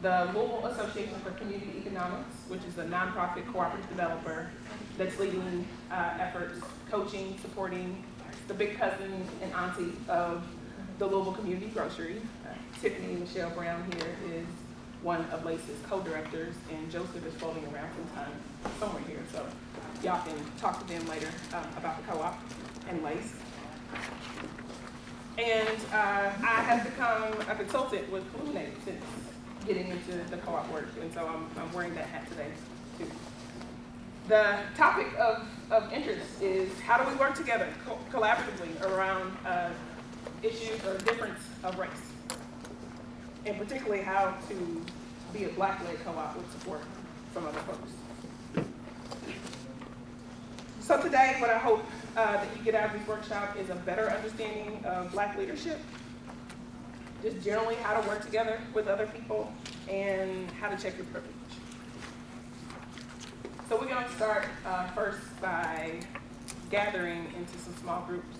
the Louisville Association for Community Economics, which is a nonprofit cooperative developer that's leading efforts, coaching, supporting the big cousin and auntie of the Louisville Community Grocery. Tiffany Michelle Brown here is one of Lace's co-directors, and Joseph is floating around somewhere here, so y'all can talk to them later about the co-op and Lace. And I have become a consultant with Illuminate since getting into the co-op work, and so I'm wearing that hat today too. The topic of interest is how do we work together collaboratively around issues or difference of race, and particularly how to be a Black-led co-op with support from other folks. So today, what I hope that you get out of this workshop is a better understanding of Black leadership, just generally how to work together with other people, and how to check your privilege. So we're going to start first by gathering into some small groups.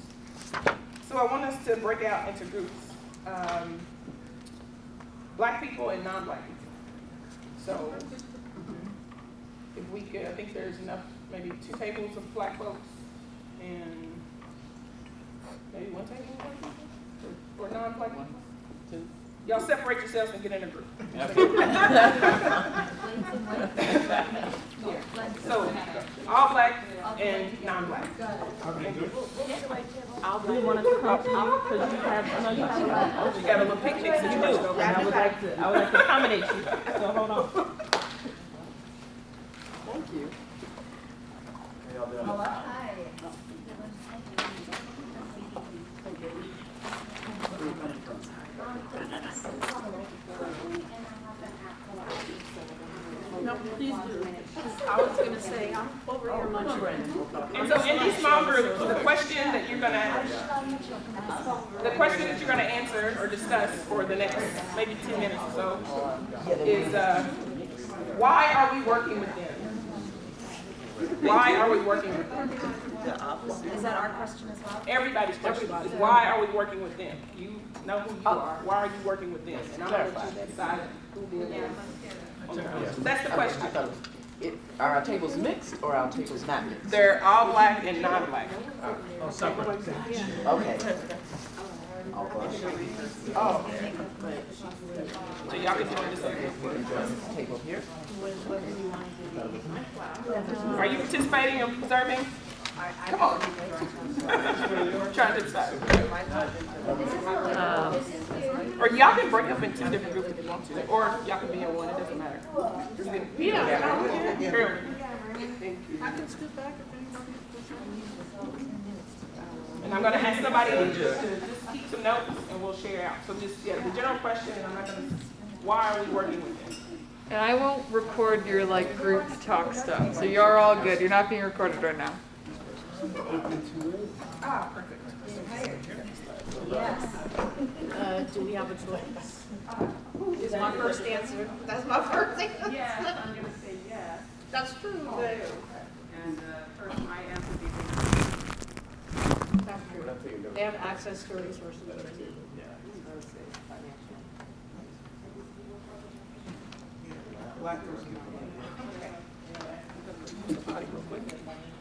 So I want us to break out into groups, Black people and non-Black people. So if we could, I think there's enough, maybe 2 tables of Black folks and maybe 1 table of Black people or non-Black people. 2. Y'all separate yourselves and get in a group. Yeah. So all Black and non-Black. I'll do one of the because you have a lot. You got a little picnic situation over there. I would like to accommodate you. So hold on. Thank you. How y'all doing? Hi. No, please do. I was going to say, I'm over here munching. And so in these small groups, the question that you're going to answer or discuss for the next maybe 10 minutes or so is why are we working with them? Why are we working with them? Is that our question as well? Everybody's question is why are we working with them? You know who you are. Why are you working with them? And I'm going to let you decide who did it. That's the question. Are our tables mixed or are our tables not mixed? They're all Black and non-Black. Oh, separate. Okay. All Black. Oh. So y'all can join this table here. Are you participating or observing? Come on. Trying to decide. Or y'all can break up into different groups if you want to, or y'all can be in one. It doesn't matter. Yeah. I can scoot back And I'm going to ask somebody to just keep some notes, and we'll share out. So just the general question, and I'm not going to. Why are we working with them? And I won't record your group talk stuff, so you're all good. You're not being recorded right now. Ah, perfect. Yes. Do we have a choice? Is my first answer. That's my first answer. Yeah, I'm going to say yes. That's true. And first, my answer would be That's true. They have access to resources. Black person.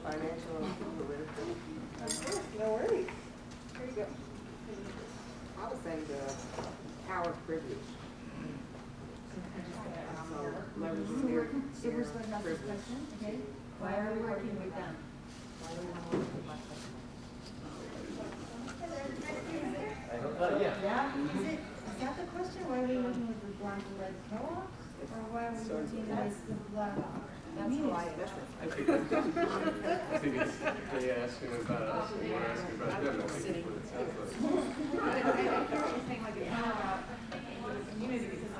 Financial and political. No worries. Here you go. I was saying the power of privilege. Leveraging their privilege. Okay. Why are we working with them? Yeah, is that the question? Why are we working with the Black-led co-ops? Or why are we working with the Black community? I think it's they asking about us and we're asking about them. I think that's what it sounds like. community because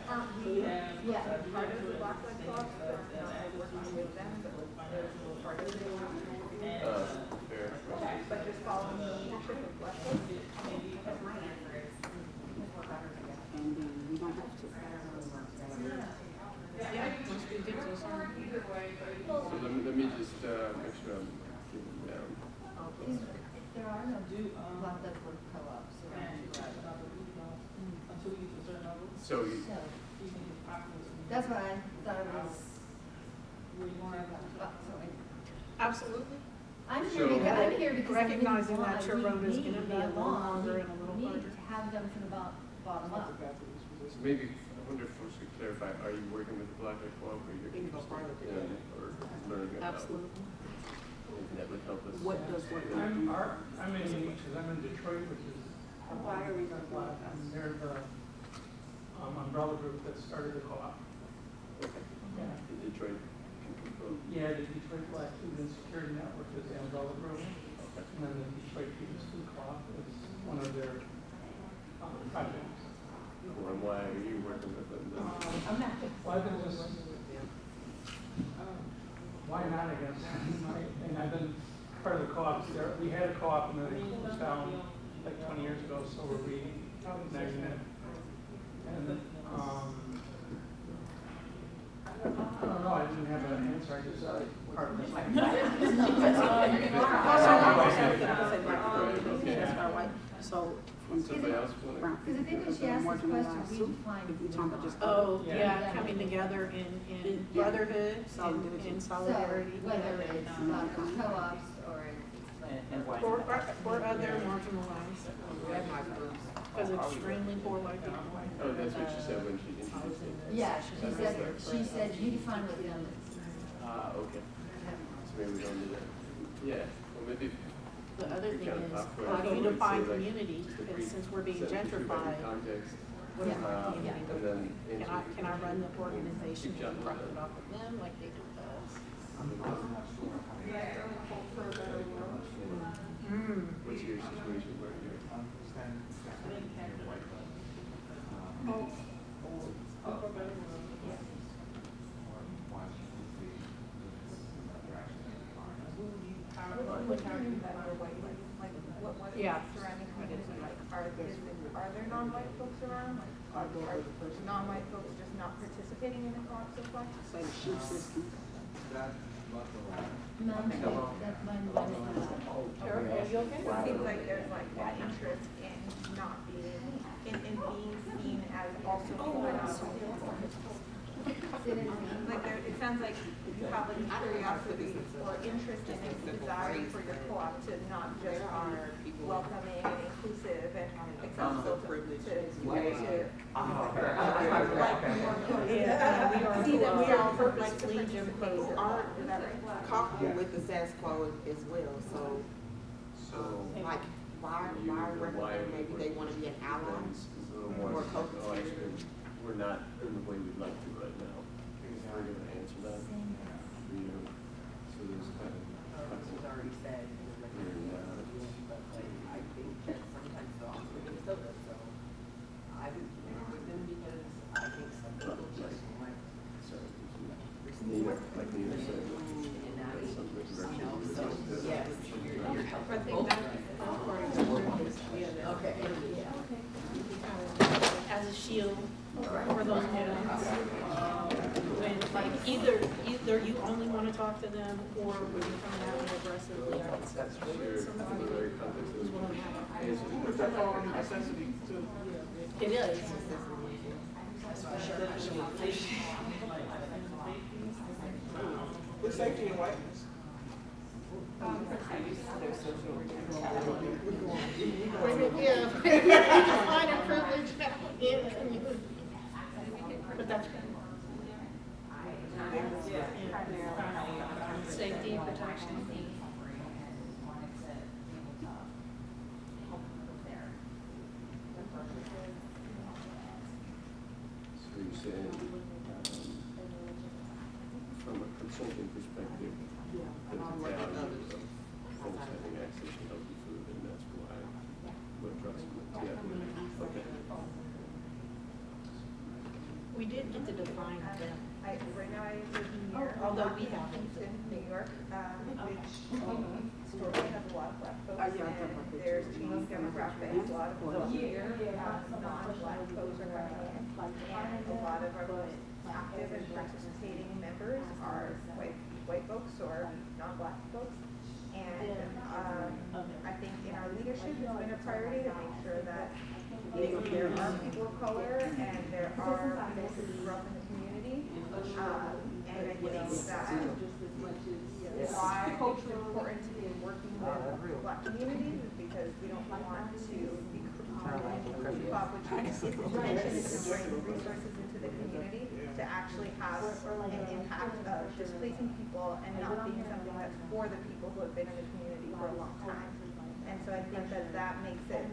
aren't we part of the Black-led club? Working with them, but there's a little part of it. Fair. But just following the leadership of Black-led, maybe because my answer is we're better together. And we don't have to. Yeah, must be good to some either way, but So let me just make sure I'm keeping it down. There are no Black-led co-ops. So That's what I thought it was more about, Absolutely. I'm So- here because I didn't Recognizing want that your to road is read gonna be a that little long. longer and a little We harder. need to have them from the bottom up. So maybe, I wonder if we should clarify, are you working with the Black Light Co-op or you're interested in, or learning about? Absolutely. Anything that would help us? I'm in Detroit, which is, and they're the umbrella group that started the co-op. Yeah. The Detroit. Yeah, the Detroit Black Food Insecurity Network is the umbrella group, and then the Detroit People's Food Co-op is one of their projects. Well, and why are you working with them then? I'm not. Well, I've been just, why not, I guess? And I've been part of the co-ops there. We had a co-op and then it closed down like 20 years ago, so we're reigniting it. And I don't know, I didn't have an answer, I just part of this. So, Somebody else want Because I think when she asked this question, we defined. oh, Yeah. yeah, coming together in brotherhood, in solidarity. So whether it's co-ops or Or other marginalized, because extremely poor white people. Oh, that's what she said when she introduced it. yeah, she said you define what them is. Okay. So maybe we don't need that. Yeah, well, maybe. The other thing kind of is, top how do point, you we'd define say, like, community, just a and brief since we're being sentence about your gentrified, Context. what is Yeah. community? And then answer. Can I run the organization Good job and with profit that. off of them like they do with us? What's your situation where you're? Yeah. Surrounding community, like, are there non-white folks around? Like, are non-white folks just not participating in the co-op so far? None, that's my money. It seems like there's like that interest in not being, in being seen as also like there, it sounds like you have like a curiosity or interest in and desire for your co-op to not just be welcoming and inclusive and accessible see that we are purposely Jim Crow art, is that right? Comfortable with the status quo as well, so, like, why recommend maybe they wanna be an ally? Or Oh, actually, we're not in the way we'd like to right now. We're gonna answer that. You know, so there's kind of. It's already said, but like, I think that sometimes the offer is so, I would work with them because I think some people just want. Neither, like Nina said. And that is, something very you know, so, different. yes, you're helping. I think that's part of the Okay. As a shield for those movements. When, like, either you only want to talk to them, or when you come out and aggressively. That's for sure. It's a very context Who's of willing to have a answering. But that's all necessity too. It is. With safety and whiteness. Yeah, define and privilege in community. But that's good. Safety and protection. So you're saying, from a consulting perspective, there's a value of folks having access to healthy food, and that's why we're addressing it. Yeah, okay. We did get to define them. Right now I live near, Although we haven't. Houston, New York, which historically has a lot of black folks, and there's changing demographics, a lot of folks here, non-black folks are coming in, and a lot of our most active and participating members are white folks or non-black folks. And I think in our leadership, it's been a priority to make sure that there are people of color and there are people who want to keep up with its intention is to bring resources into the community to actually have an impact of displacing people and not being something that's for the people who have been in the community for a long time. And so I think that that makes it,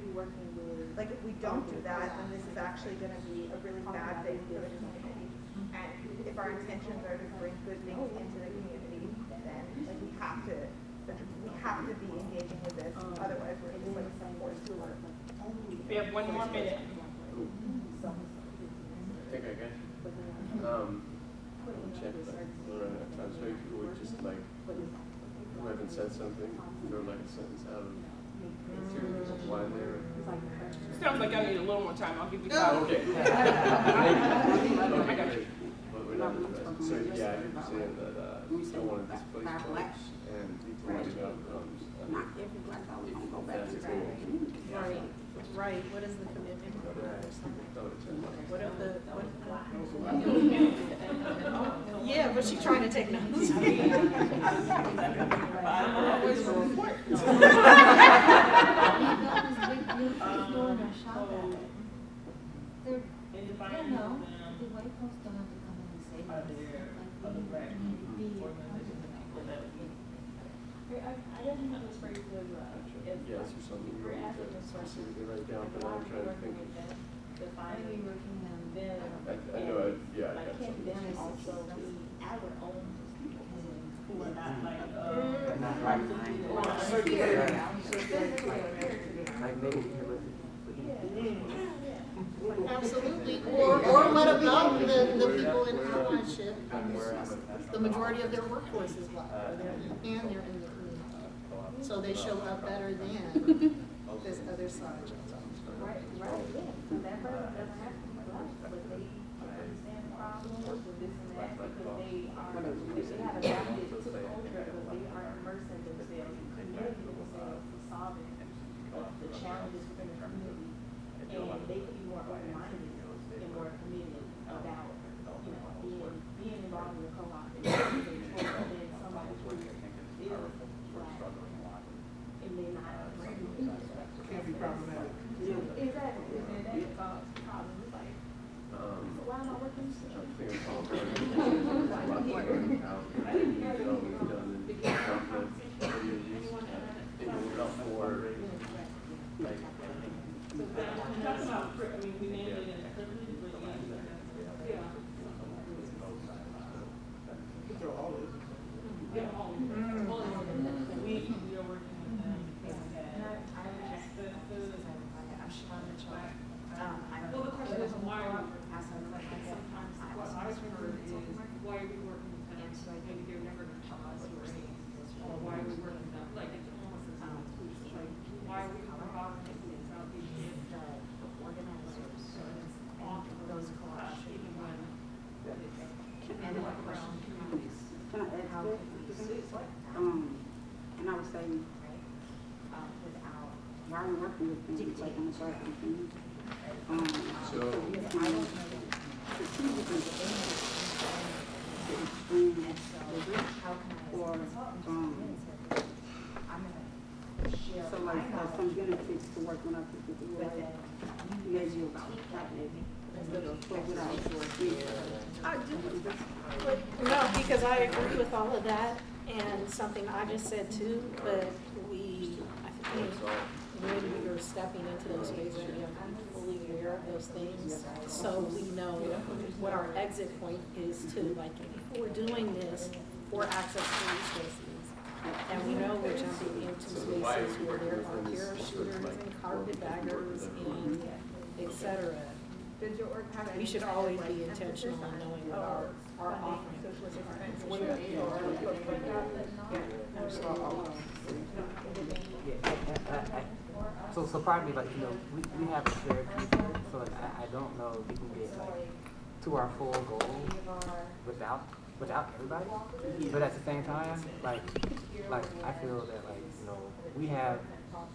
like, if we don't do that, then this is actually going to be a really bad thing for the community. And if our intentions are to bring good things into the community, then like, we have to be engaging with this. Otherwise, we're just like forced to work. We have 1 more minute. I think I got you. Check that. We're running out of time. So if you would just like, who haven't said something, throw like a sentence out of why they're. Sounds like I need a little more time. I'll give you Oh, 5. okay. Okay, I got you. great. But we're not interested. So yeah, I keep saying that we don't want to displace folks and equality outcomes. If that's a goal. Right, right, what is the commitment? What are the, what? Yeah, but she's trying to take notes. I'm always a report. The white folks don't have to come in and say this. Like, we need to be. I don't know this phrase of, Yes, or something you want to specifically write down, but I'm trying to think. defining them, I know, yeah, I got can something. them also be our own who are not like, Absolutely, or let them know the people in allyship, the majority of their workforce is black, and they're in the community. So they show up better than this other side. right, yeah. So that person doesn't have to be black, but they understand the problem with this and that because they have adapted to the culture, but they are immersing themselves and committing themselves to solving the challenges within the community. And they can be more open-minded and more committed about, being involved in the co-op and than somebody who is black and may not bring Can't be problematic. exactly, and that can cause problems, like, so why am I working? I'm thinking of all the how it's always done in conflict communities. They move up for, like, Talk about, we named it in privilege, but yeah. We are working with them. Well, the question is why are we sometimes what I've heard is why are we working with them? Maybe they're never going to tell us or why are we working with them? Like it's almost a time like why are we involved in these Southeast kids organizers on those co-ops even when it's around communities? Can I add to that? And I would say, why are we working with them, like on the side of things? so, So like some benefits to working up with people, like, as you about I do, no, because I agree with all of that, and something I just said too, but I think when we are stepping into those spaces, we have to be fully aware of those things, so we know what our exit point is too, like, if we're doing this for access to resources, and we know we're jumping into spaces where there are parachuters and carpetbaggers and et cetera. Did your org have any We should kind of, always like, be intentional in emphasis knowing on, what our funding offerings socialist are. experiments So probably like, we have a shared future, so like I don't know if we can get like to our full goal without everybody. But at the same time, like I feel that we have,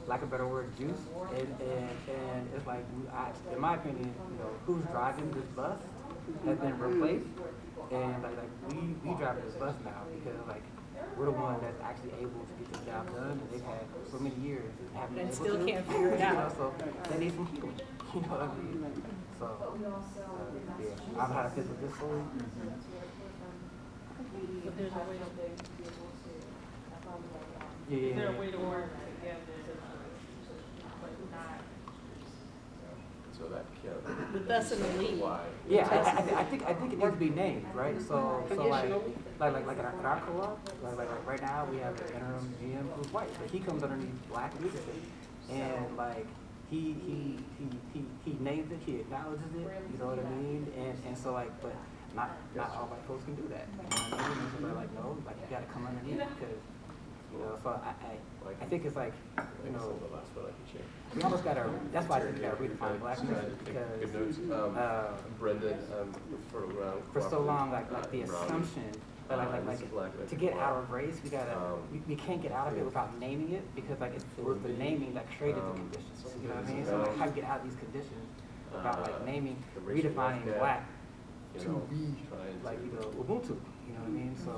like a better word, juice, and it's like in my opinion, who's driving this bus has been replaced, and like we drive this bus now because we're the ones that's actually able to get this job done, and they've had so many years haven't been And able still to, can't figure it you know, out. so they need some healing. You know what I mean? So yeah, I've had a fit with this story. But there's a way to be able to, Yeah, is there a yeah. way to work together, but not? So that can. With us in the lead. Why? Yeah, I think it needs to be named, right? So like in our co-op, like right now we have an interim GM who's white, but he comes underneath black leadership, and like he names it, he acknowledges it, you know what I mean? And so like, but not all white folks can do that. You know what I mean? And so they're like, no, like you gotta come underneath because, you know. So I think it's like, you know. The last one I can share. We almost gotta, that's why I think we gotta redefine blackness, because, Good notes. Brendan, for so long, like the assumption, like to get out of race, we can't get out of it without naming it, because like it was the naming that created the conditions, you know what I mean? So like how do you get out of these conditions without like naming, redefining black to be like, you know, Ubuntu, you know what I mean? So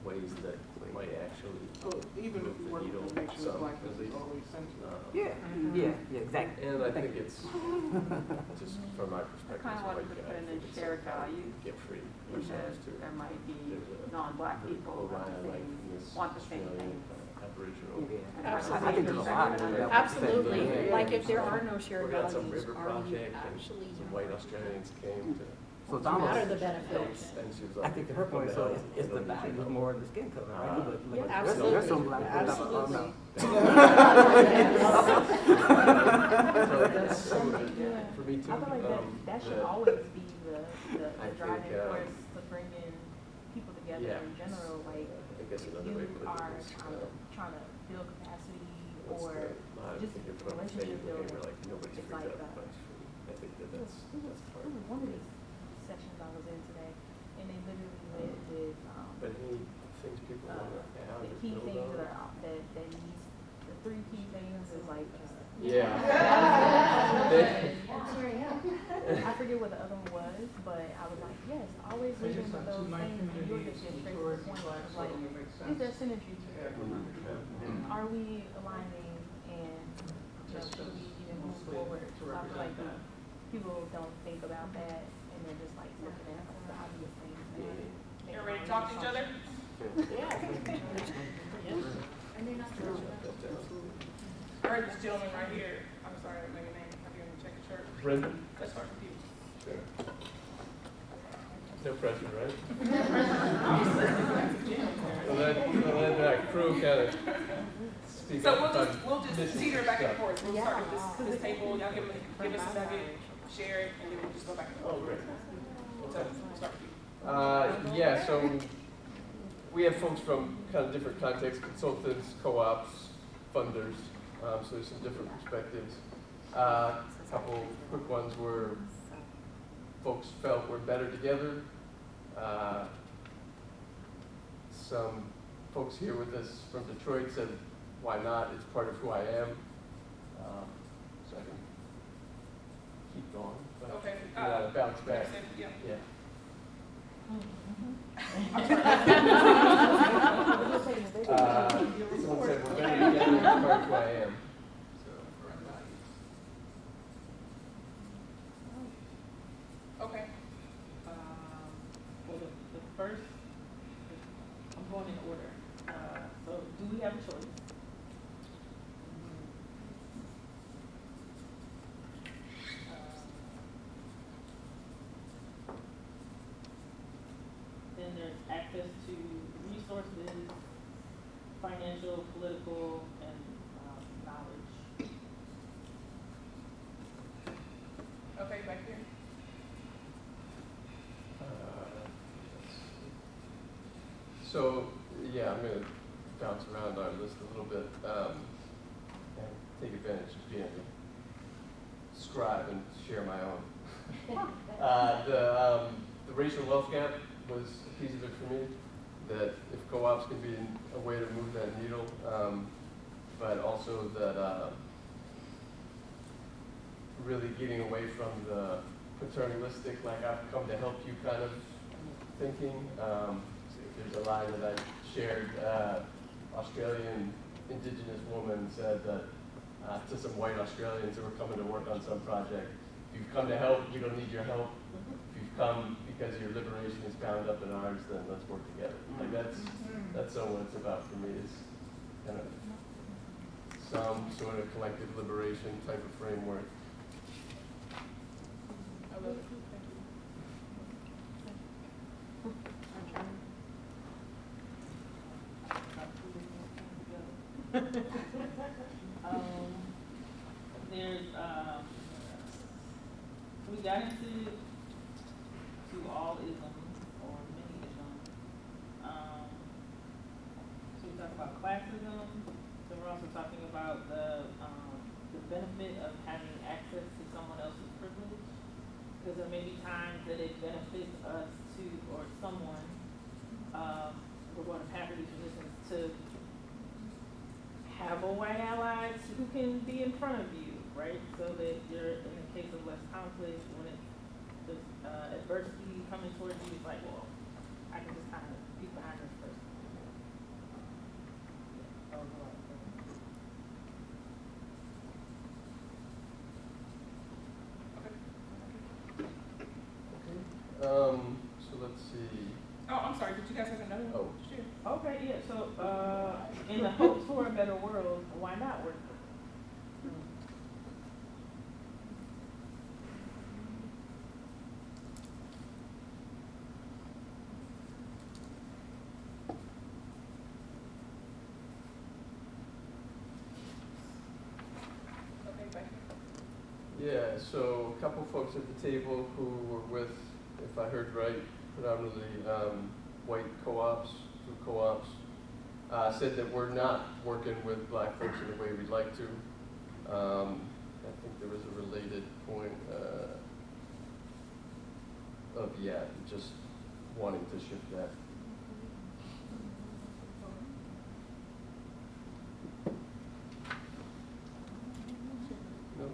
ways that might actually Even if we work to make sure the black is always centered. yeah, exactly. And I think it's just from my perspective, Kind of wanted to it's put in like shared value, get free because ourselves to. there might be There's a non-black people Orion, who like this want the same Australian, thing. Aboriginal. Yeah. I think there's a lot of that. Absolutely. Yeah. Like if there are no shared Working on some values, river are you project, and actually some white Australians came to. So it's what are almost, the benefits? And she was I like, think to her point, so it's the value more in the skin color, right? But like, Absolutely. there's some black people that are, oh no. So that's some of it for me too. I feel like that should that- always be the I driving think, force to bring in people together yeah. in general. Like, I guess if another way you to put are it is, trying to build capacity what's or the, just thinking from a relationship table game building, where like nobody's it's freaked like out much for me. I think it that's part was of one of it. these sessions I was in today, and they literally led with But any things people want to have the or key know things about? that needs, the 3 key things is like just. Yeah. I forget what the other one was, but I was like, yes, always looking for those things, and you'll just get straight to the point of like, is there synergy here? Are we aligning, and should we even move forward? So I feel like people don't think about that, and they're just like looking at the obvious things. You're ready to talk to each other? I heard this gentleman right here, I'm sorry, I don't know your name, have you ever checked your shirt? Brendan? Let's start with you. Sure. No pressure, right? Let that crew kind of speak So up. we'll just teeter back and forth. We'll start with this table, y'all give us a nugget, share it, and then we'll just go back and forth. Oh, great. So we'll start with you. Yeah, so we have folks from kind of different contexts, consultants, co-ops, funders, so there's some different perspectives. A couple quick ones where folks felt we're better together. Some folks here with us from Detroit said, why not? It's part of who I am. So I can keep going. But Okay. bounce back. Yeah. Yeah. Someone said we're better together, it's part of who I am. Okay. Well, the first, I'm going in order. So do we have a choice? Then there's access to resources, financial, political, and knowledge. Okay, back here. So, yeah, I'm going to bounce around our list a little bit and take advantage of being a scribe and share my own. The racial wealth gap was a piece of it for me, that if co-ops can be a way to move that needle, but also that really getting away from the paternalistic, like I've come to help you kind of thinking. there's a line that I shared. Australian indigenous woman said that to some white Australians who were coming to work on some project, if you've come to help, we don't need your help. If you've come because your liberation is bound up in ours, then let's work together. Like that's so what it's about for me, is kind of some sort of collective liberation type of framework. I love it. Thank you. There's, we got into all isms or many isms. So we talked about classism. So we're also talking about the benefit of having access to someone else's privilege. Because there may be times that it benefits us to, or someone, we're going to have these positions to have a white ally who can be in front of you, right? So that you're, in the case of less conflict, when it's adversity coming towards you, it's like, well, I can just kind of be behind this person. That was a lot of fun. So let's see. Oh, I'm sorry, did you guys have another one? Oh. Sure. Okay, yeah, so, in the hopes for a better world, why not work? Okay, thank you. Yeah, so a couple folks at the table who were with, if I heard right, predominantly white co-ops, food co-ops, said that we're not working with black folks in the way we'd like to. I think there was a related point of, just wanting to shift that. No?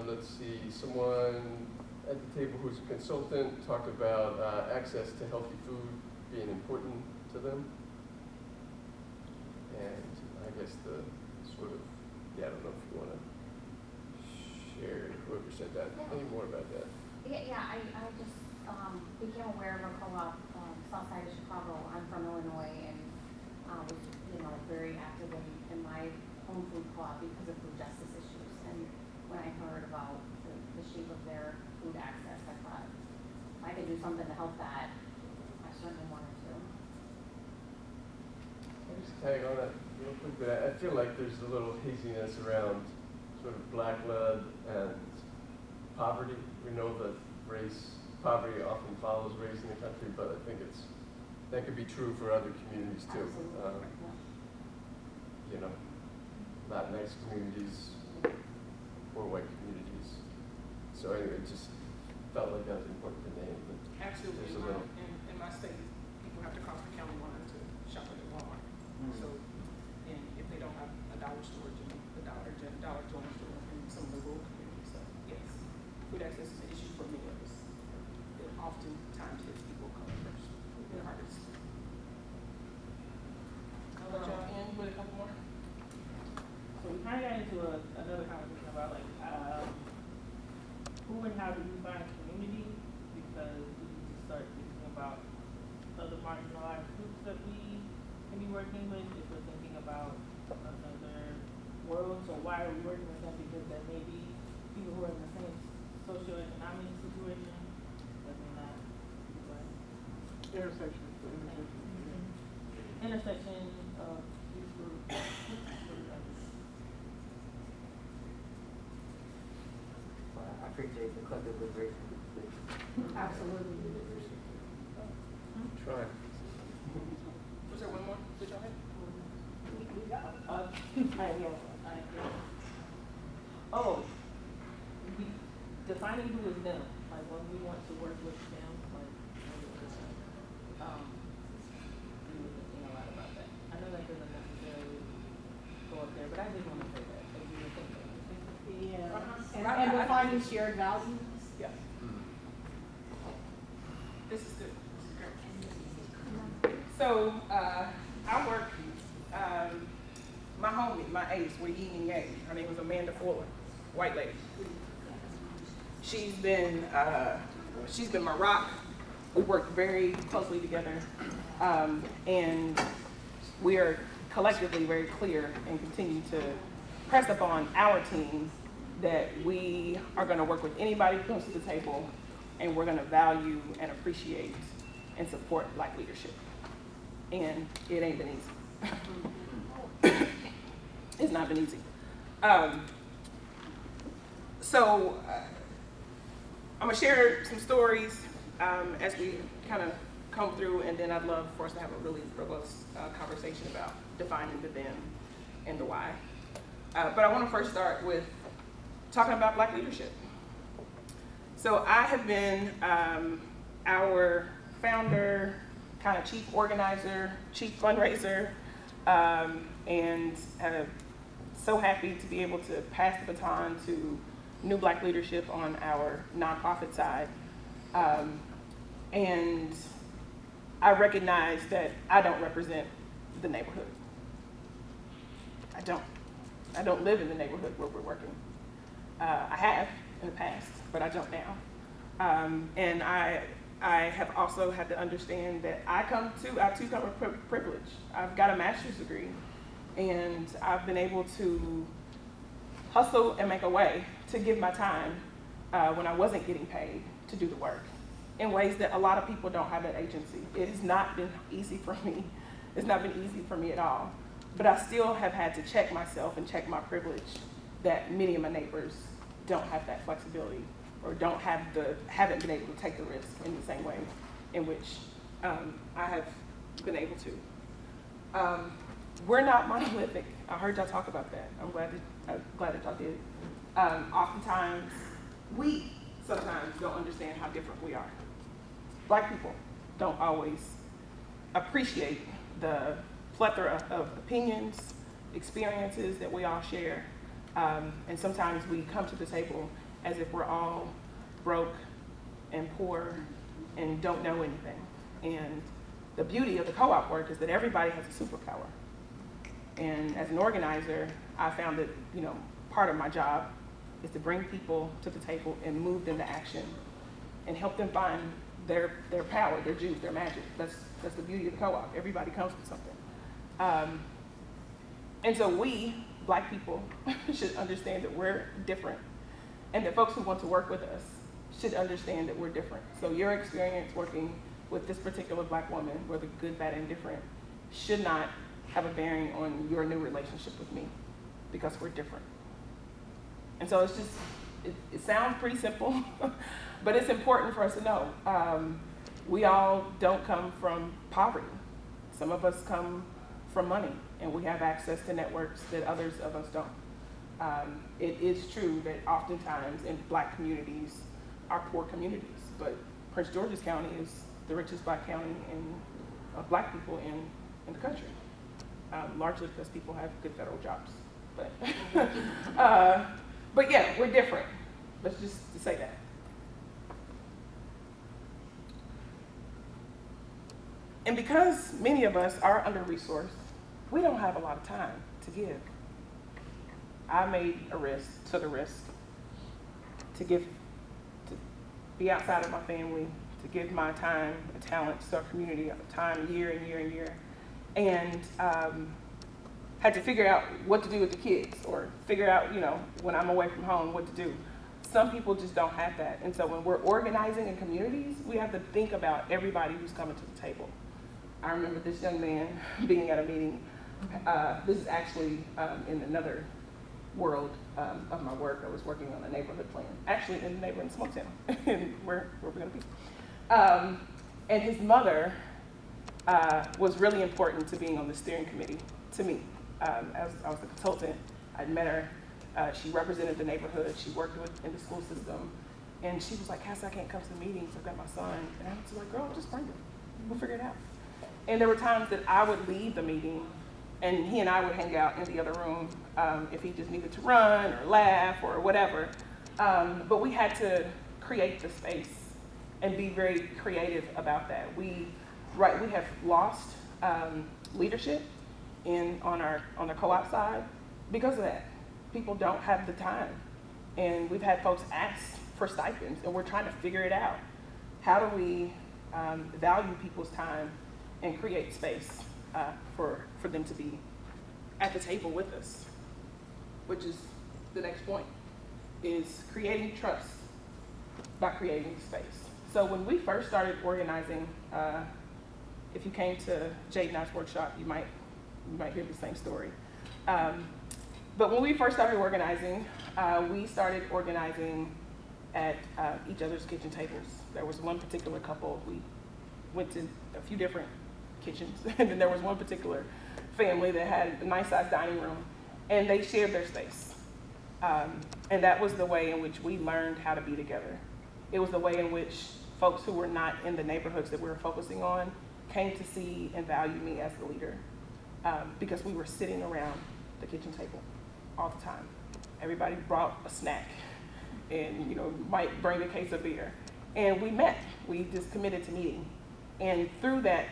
Let's see, someone at the table who's a consultant talked about access to healthy food being important to them. And I guess the sort of, I don't know if you want to share, whoever said that, any more about that. I just became aware of a co-op south side of Chicago. I'm from Illinois, and was very active in my home food co-op because of food justice issues. And when I heard about the shape of their food access, I thought if I could do something to help that, I certainly wanted to. I'll just tag on that real quick, but I feel like there's a little haziness around sort of black blood and poverty. We know that poverty often follows race in the country, but I think that could be true for other communities too. Latinx communities or white communities. So anyway, it just felt like that was important to name. Absolutely. In my state, people have to cross the county line to shop at the Walmart. So, and if they don't have a dollar store, the dollar joint store in some of the rural communities. So, yes, food access is an issue for many of us. It oftentimes hits people of color first, the hardest. I'll let y'all end with a couple more. So we kind of got into another conversation about like who and how do you find a community, because we need to start thinking about other marginalized groups that we can be working with. If we're thinking about another world, so why are we working with them? Because there may be people who are in the same socioeconomic situation that may not be right. Intersection of these groups. I appreciate the collective liberation. Absolutely. Try. Was there one more? Did y'all have? Defining who is them. Like when we want to work with them, like we were thinking a lot about that. I know that doesn't necessarily go up there, but I did want to say that. Like we were thinking. Yeah, and defining shared values. Yeah. This is good. This is great. So, I work, my homie, my ace, we're yin and yang. Her name was Amanda Fuller, white lady. She's been my rock. We work very closely together, and we are collectively very clear and continue to press upon our team that we are going to work with anybody who comes to the table, and we're going to value and appreciate and support Black leadership. And it ain't been easy. It's not been easy. So I'm gonna share some stories as we kind of come through, and then I'd love for us to have a really robust conversation about defining the then and the why. But I want to first start with talking about Black leadership. So I have been our founder, kind of chief organizer, chief fundraiser, and so happy to be able to pass the baton to new Black leadership on our nonprofit side. And I recognize that I don't represent the neighborhood. I don't live in the neighborhood where we're working. I have in the past, but I don't now. And I have also had to understand that I come with privilege. I've got a master's degree, and I've been able to hustle and make a way to give my time when I wasn't getting paid to do the work in ways that a lot of people don't have that agency. It has not been easy for me. It's not been easy for me at all. But I still have had to check myself and check my privilege that many of my neighbors don't have that flexibility or haven't been able to take the risk in the same way in which I have been able to. We're not monolithic. I heard y'all talk about that. I'm glad that y'all did. Oftentimes, we sometimes don't understand how different we are. Black people don't always appreciate the plethora of opinions, experiences that we all share. And sometimes we come to the table as if we're all broke and poor and don't know anything. And the beauty of the co-op work is that everybody has a superpower. And as an organizer, I found that, part of my job is to bring people to the table and move them to action and help them find their power, their juice, their magic. That's the beauty of the co-op. Everybody comes with something. And so we, Black people, should understand that we're different, and that folks who want to work with us should understand that we're different. So your experience working with this particular Black woman, whether good, bad, and different, should not have a bearing on your new relationship with me, because we're different. And so it sounds pretty simple, but it's important for us to know. We all don't come from poverty. Some of us come from money, and we have access to networks that others of us don't. It is true that oftentimes in Black communities are poor communities, but Prince George's County is the richest Black county of Black people in the country, largely because people have good federal jobs. But yeah, we're different. Let's just say that. And because many of us are under-resourced, we don't have a lot of time to give. I made a risk, took a risk to be outside of my family, to give my time and talent to our community at the time, year and year and year, and had to figure out what to do with the kids, or figure out, when I'm away from home, what to do. Some people just don't have that. And so when we're organizing in communities, we have to think about everybody who's coming to the table. I remember this young man being at a meeting. This is actually in another world of my work. I was working on a neighborhood plan, actually in a neighborhood small town, where we're gonna be. And his mother was really important to being on the steering committee to me. As I was a consultant, I'd met her. She represented the neighborhood. She worked in the school system. And she was like, Cass, I can't come to the meetings. I've got my son. And I was like, girl, just bring him. We'll figure it out. And there were times that I would leave the meeting, and he and I would hang out in the other room if he just needed to run or laugh or whatever. But we had to create the space and be very creative about that. We have lost leadership on the co-op side because of that. People don't have the time, and we've had folks ask for stipends, and we're trying to figure it out. How do we value people's time and create space for them to be at the table with us, which is the next point, is creating trust by creating space. So when we first started organizing, if you came to Jade and I's workshop, you might hear the same story. But when we first started organizing at each other's kitchen tables. There was one particular couple, we went to a few different kitchens, and then there was one particular family that had a nice sized dining room, and they shared their space. And that was the way in which we learned how to be together. It was the way in which folks who were not in the neighborhoods that we were focusing on came to see and value me as the leader, because we were sitting around the kitchen table all the time. Everybody brought a snack and might bring a case of beer. And we met, we just committed to meeting. And through that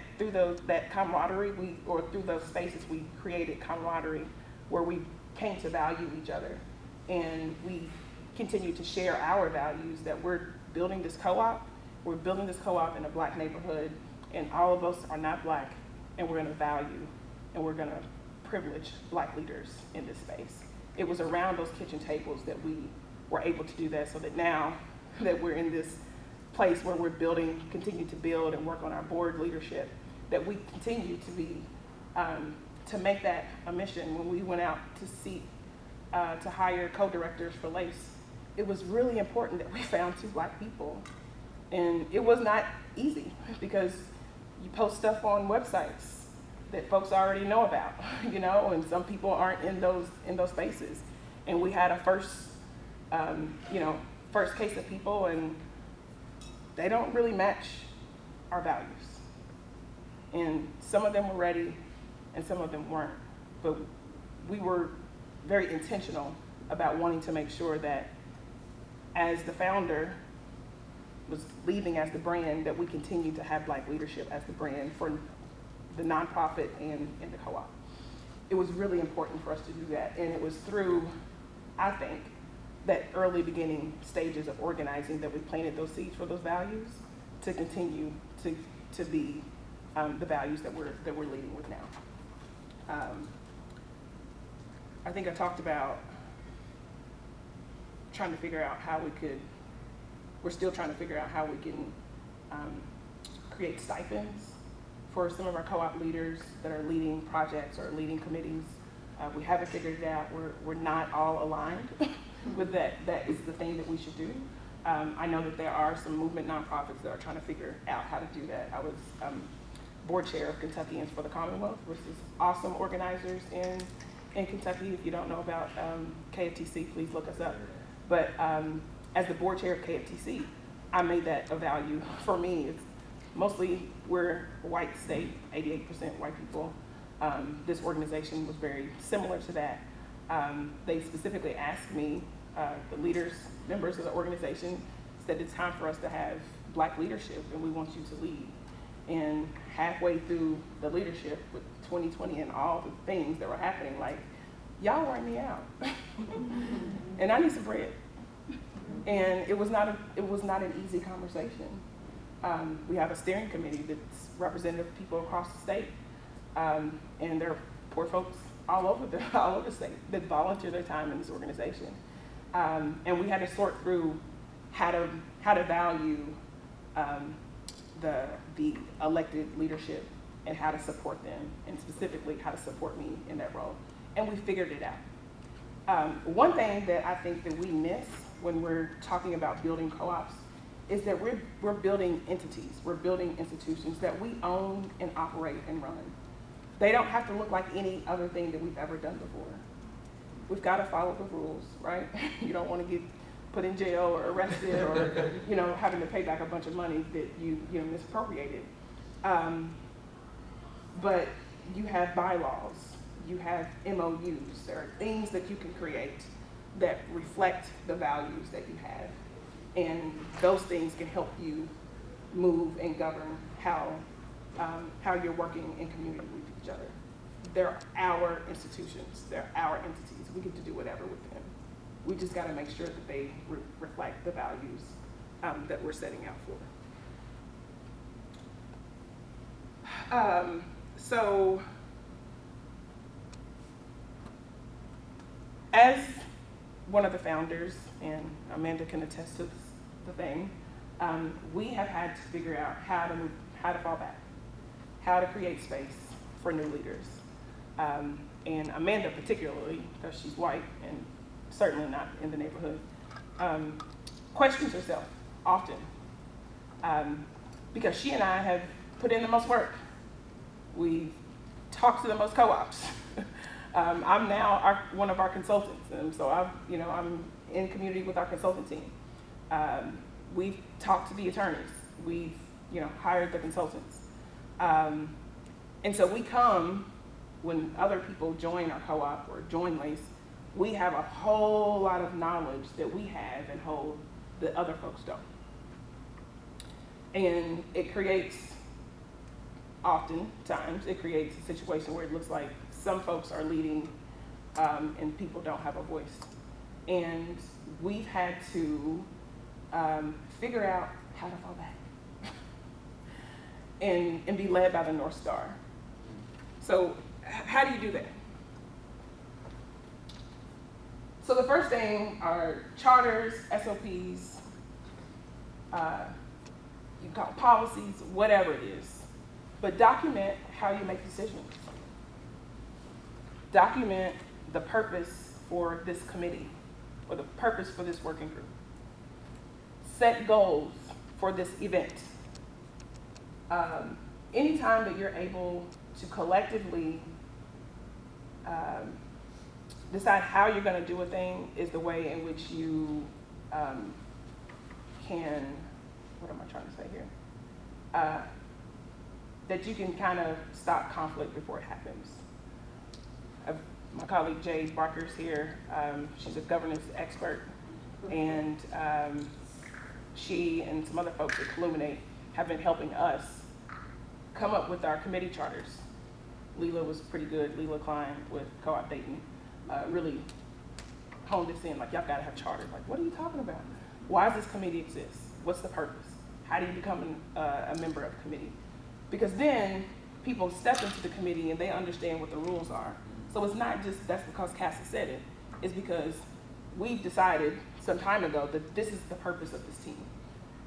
camaraderie, through those spaces, we created camaraderie where we came to value each other. And we continue to share our values that we're building this co-op. We're building this co-op in a Black neighborhood, and all of us are not Black, and we're gonna value and we're gonna privilege Black leaders in this space. It was around those kitchen tables that we were able to do that, so that now that we're in this place where we're continue to build and work on our board leadership, that we continue to be, to make that a mission. When we went out to hire co-directors for LACE, it was really important that we found 2 Black people. And it was not easy, because you post stuff on websites that folks already know about, and some people aren't in those spaces. And we had a first case of people, and they don't really match our values. And some of them were ready and some of them weren't. But we were very intentional about wanting to make sure that as the founder was leaving as the brand, that we continue to have Black leadership as the brand for the nonprofit and the co-op. It was really important for us to do that. And it was through, I think, that early beginning stages of organizing that we planted those seeds for those values to continue to be the values that we're leading with now. I think I talked about trying to figure out how we're still trying to figure out how we can create stipends for some of our co-op leaders that are leading projects or leading committees. We haven't figured it out. We're not all aligned with that. That is the thing that we should do. I know that there are some movement nonprofits that are trying to figure out how to do that. I was board chair of Kentuckians for the Commonwealth, which is awesome organizers in Kentucky. If you don't know about KFTC, please look us up. But as the board chair of KFTC, I made that a value for me. It's mostly we're a white state, 88% white people. This organization was very similar to that. They specifically asked me, the members of the organization said it's time for us to have Black leadership and we want you to lead. And halfway through the leadership with 2020 and all the things that were happening, like, y'all write me out. And I need some bread. And it was not an easy conversation. We have a steering committee that's representative of people across the state. And there are poor folks all over the state that volunteer their time in this organization. And we had to sort through how to value the elected leadership and how to support them, and specifically how to support me in that role. And we figured it out. One thing that I think that we miss when we're talking about building co-ops is that we're building entities, we're building institutions that we own and operate and run. They don't have to look like any other thing that we've ever done before. We've got to follow the rules, right? You don't want to get put in jail or arrested or having to pay back a bunch of money that you misappropriated. But you have bylaws, you have MOUs. There are things that you can create that reflect the values that you have. And those things can help you move and govern how how you're working in community with each other. They're our institutions, they're our entities. We get to do whatever with them. We just gotta make sure that they reflect the values that we're setting out for. So, as one of the founders, and Amanda can attest to the thing, we have had to figure out how to fall back, how to create space for new leaders. And Amanda particularly, because she's white and certainly not in the neighborhood, questions herself often, because she and I have put in the most work. We've talked to the most co-ops. I'm now one of our consultants, and so I'm in community with our consultant team. We've talked to the attorneys. We've hired the consultants, and so we come when other people join our co-op or join LACE. We have a whole lot of knowledge that we have and hold that other folks don't, and it creates. Oftentimes, it creates a situation where it looks like some folks are leading and people don't have a voice. And we've had to figure out how to fall back and be led by the North Star. So how do you do that? So the first thing are charters, SOPs, you call policies, whatever it is. But document how you make decisions. Document the purpose for this committee or the purpose for this working group. Set goals for this event. Anytime that you're able to collectively decide how you're going to do a thing is the way in which you can, what am I trying to say here? That you can kind of stop conflict before it happens. My colleague Jay Barker's here. She's a governance expert, and she and some other folks at Illuminate have been helping us come up with our committee charters. Leela was pretty good, Leela Klein with Co-op Dayton, really honed this in, like, y'all gotta have charters. Like, what are you talking about? Why does this committee exist? What's the purpose? How do you become a member of the committee? Because then people step into the committee and they understand what the rules are. So it's not just that's because Cassie said it. It's because we've decided some time ago that this is the purpose of this team.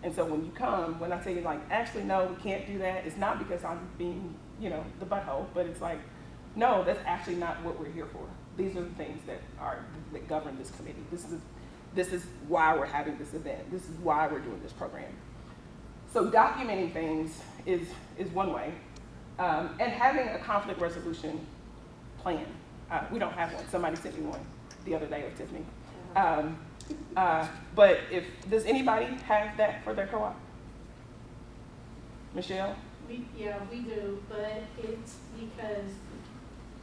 And so when you come, when I tell you like, actually no, we can't do that, it's not because I'm being, the butthole, but it's like, no, that's actually not what we're here for. These are the things that govern this committee. This is why we're having this event. This is why we're doing this program. So documenting things is one way, and having a conflict resolution plan. We don't have one. Somebody sent me one the other day of Tiffany. But does anybody have that for their co-op? Michelle? We do, but it's because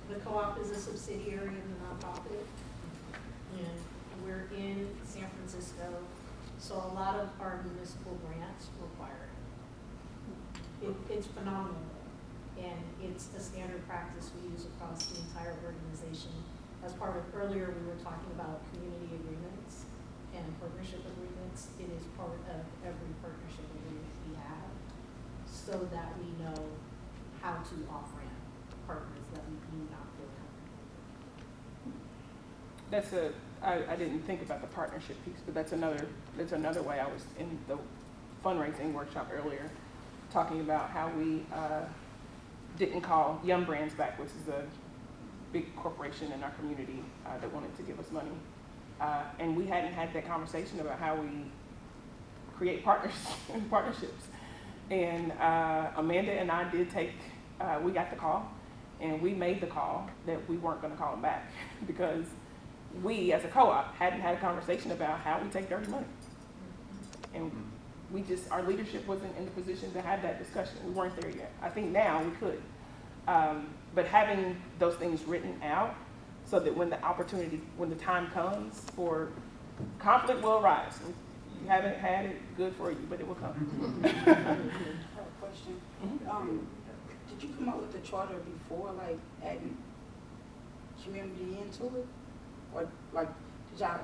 the co-op is a subsidiary of the nonprofit, and we're in San Francisco, so a lot of our municipal grants require it. It's phenomenal, and it's a standard practice we use across the entire organization. As part of earlier, we were talking about community agreements and partnership agreements. It is part of every partnership agreement we have, so that we know how to off-ramp partners that we do not feel comfortable. I didn't think about the partnership piece, but that's another way. I was in the fundraising workshop earlier talking about how we didn't call Yum Brands back, which is a big corporation in our community that wanted to give us money. And we hadn't had that conversation about how we create partnerships. And Amanda and I did we got the call, and we made the call that we weren't gonna call them back because we, as a co-op, hadn't had a conversation about how we take dirty money. And our leadership wasn't in the position to have that discussion. We weren't there yet. I think now we could. But having those things written out so that when the time comes for conflict will arise. You haven't had it, good for you, but it will come. I have a question. you come up with the charter before, like, adding community into it? Or, like, did y'all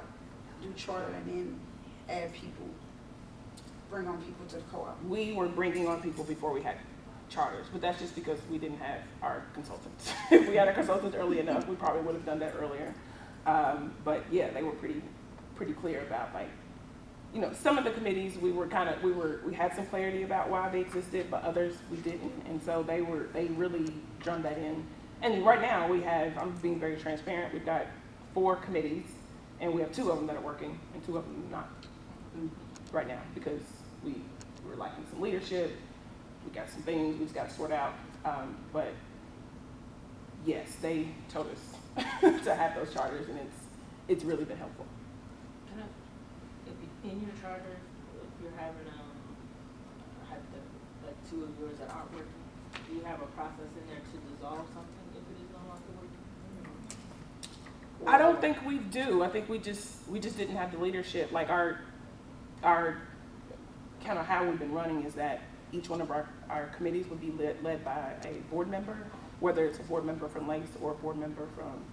do charter and then add people, bring on people to the co-op? We were bringing on people before we had charters, but that's just because we didn't have our consultants. If we had our consultants early enough, we probably would have done that earlier. But yeah, they were pretty clear about, like, you know, some of the committees we had some clarity about why they existed, but others we didn't, and so they really drummed that in. And right now I'm being very transparent, we've got 4 committees, and we have 2 of them that are working, and 2 of them not right now, because we were lacking some leadership. We got some things we just got to sort out, but yes, they told us to have those charters, and it's really been helpful. In your charter, if you're having like 2 of yours that aren't working, do you have a process in there to dissolve something if it is no longer working? I don't think we do. I think we just didn't have the leadership. Like our kind of how we've been running is that each one of our committees would be led by a board member, whether it's a board member from Lace or a board member from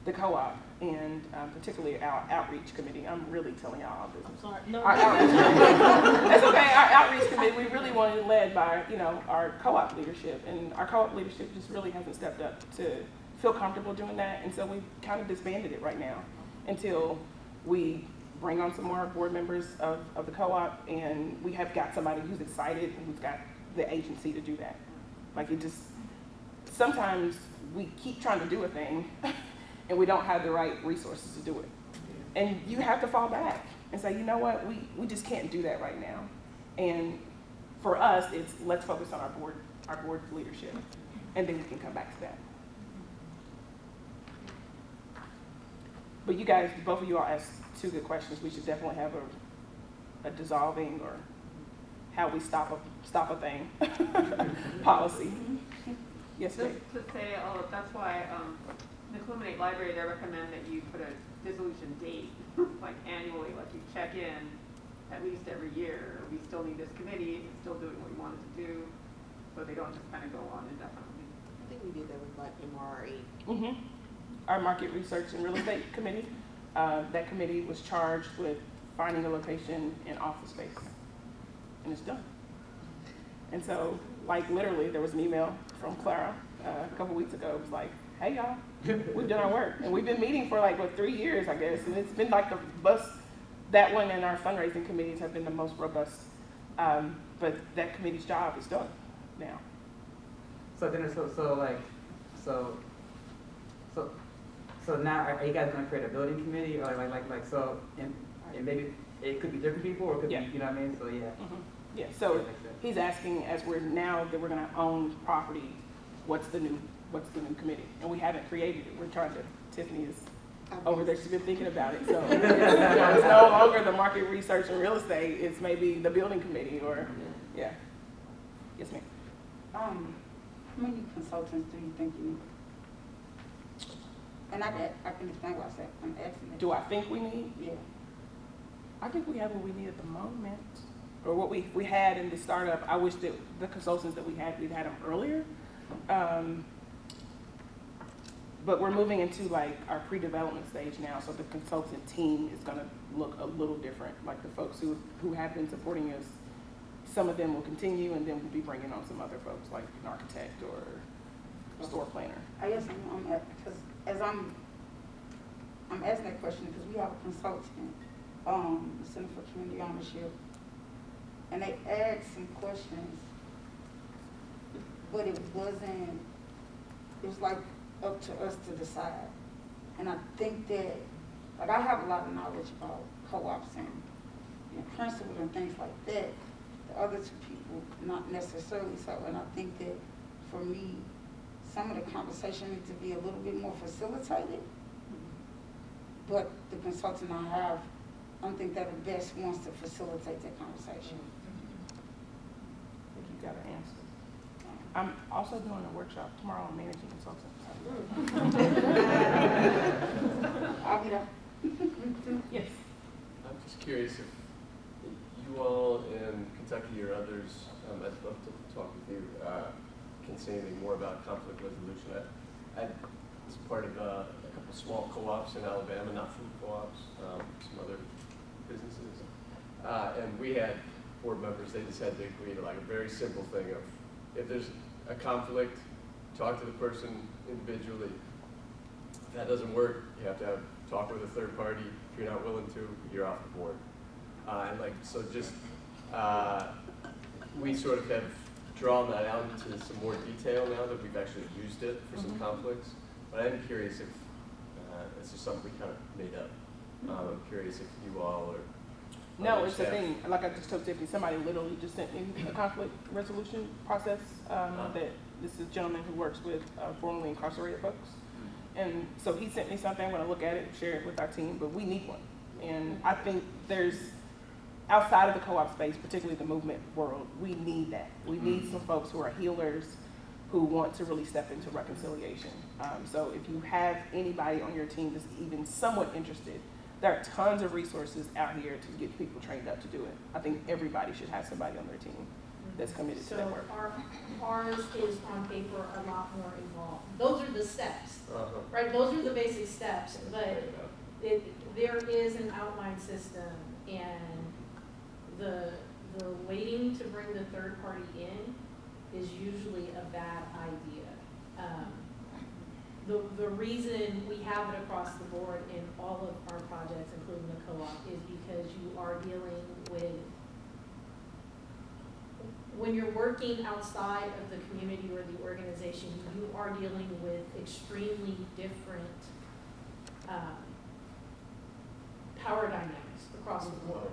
the co-op, and particularly our outreach committee. I'm really telling y'all all this. I'm sorry. No. Our outreach that's okay. Our outreach committee, we really wanted led by, you know, our co-op leadership, and our co-op leadership just really hasn't stepped up to feel comfortable doing that, and so we've kind of disbanded it right now until we bring on some more board members of the co-op, and we have got somebody who's excited and who's got the agency to do that. Like, it just, sometimes we keep trying to do a thing and we don't have the right resources to do it. And you have to fall back and say, you know what, we just can't do that right now. And for us, it's let's focus on our board leadership, and then we can come back to that. But you guys, both of you all asked 2 good questions. We should definitely have a dissolving or how we stop a thing policy. Yes, Just to say, that's why the Illuminate Library, they recommend that you put a dissolution date, like annually, like you check in at least every year. We still need this committee, it's still doing what we wanted to do, so they don't just kind of go on indefinitely. I think we did that with like MRA. Mm-hmm. Our Market Research and Real Estate Committee, that committee was charged with finding a location in office space, and it's done. And so, like, literally, there was an email from Clara a couple weeks ago. It was like, hey, y'all, we've done our work. And we've been meeting for, like, 3 years, I guess. And it's been, like, that one and our fundraising committees have been the most robust. But that committee's job is done now. So now, are you guys gonna create a building committee, or and maybe it could be different people, or it could be, you know what I mean? So yeah. Mm-hmm. Yeah, so he's asking, as we're gonna own property, what's the new committee? And we haven't created it. We're trying to, Tiffany is over there, she's been thinking about it. So it's no longer the Market Research and Real Estate, it's maybe the building committee, or, yeah. Yes, ma'am. How many consultants do you think you need? And I can explain what I said. I'm asking. Do I think we need? Yeah. I think we have what we need at the moment, or what we had in the startup. I wish that the consultants that we'd had them earlier. But we're moving into like our pre-development stage now, so the consultant team is gonna look a little different. Like the folks who have been supporting us, some of them will continue, and then we'll be bringing on some other folks like an architect or a store planner. I guess because as I'm asking that question because we have a consultant, the Center for Community Ownership, and they asked some questions, but it was like up to us to decide. And I think that, like, I have a lot of knowledge about co-ops and principles and things like that. The other 2 people, not necessarily so. And I think that for me, some of the conversation needs to be a little bit more facilitated. But the consultant I have, I don't think they're the best ones to facilitate that conversation. I think you got an answer. I'm also doing a workshop tomorrow on managing consultants. I'll be there. Yes. I'm just curious if you all in Kentucky or others, I'd love to talk with you, can say anything more about conflict resolution. I was part of a couple small co-ops in Alabama, not food co-ops, some other businesses. And we had board members, they just had to agree to like a very simple thing of, if there's a conflict, talk to the person individually. If that doesn't work, you have to talk with a third party. If you're not willing to, you're off the board. And like, so just, we sort of have drawn that out into some more detail now that we've actually used it for some conflicts. But I'm curious if, this is something we kind of made up. I'm curious if you all are. No, it's the thing, like I just told Tiffany, somebody literally just sent me a conflict resolution process, that this is a gentleman who works with formerly incarcerated folks. And so he sent me something, I'm gonna look at it and share it with our team, but we need one. And I think there's, outside of the co-op space, particularly the movement world, we need that. We need some folks who are healers, who want to really step into reconciliation. So if you have anybody on your team that's even somewhat interested, there are tons of resources out here to get people trained up to do it. I think everybody should have somebody on their team that's committed to that work. So ours is on paper a lot more involved. Those are the steps, right? Those are the basic steps, but there is an outline system, and the waiting to bring the third party in is usually a bad idea. The reason we have it across the board in all of our projects, including the co-op, is because you are dealing with, when you're working outside of the community or the organization, you are dealing with extremely different power dynamics across the board.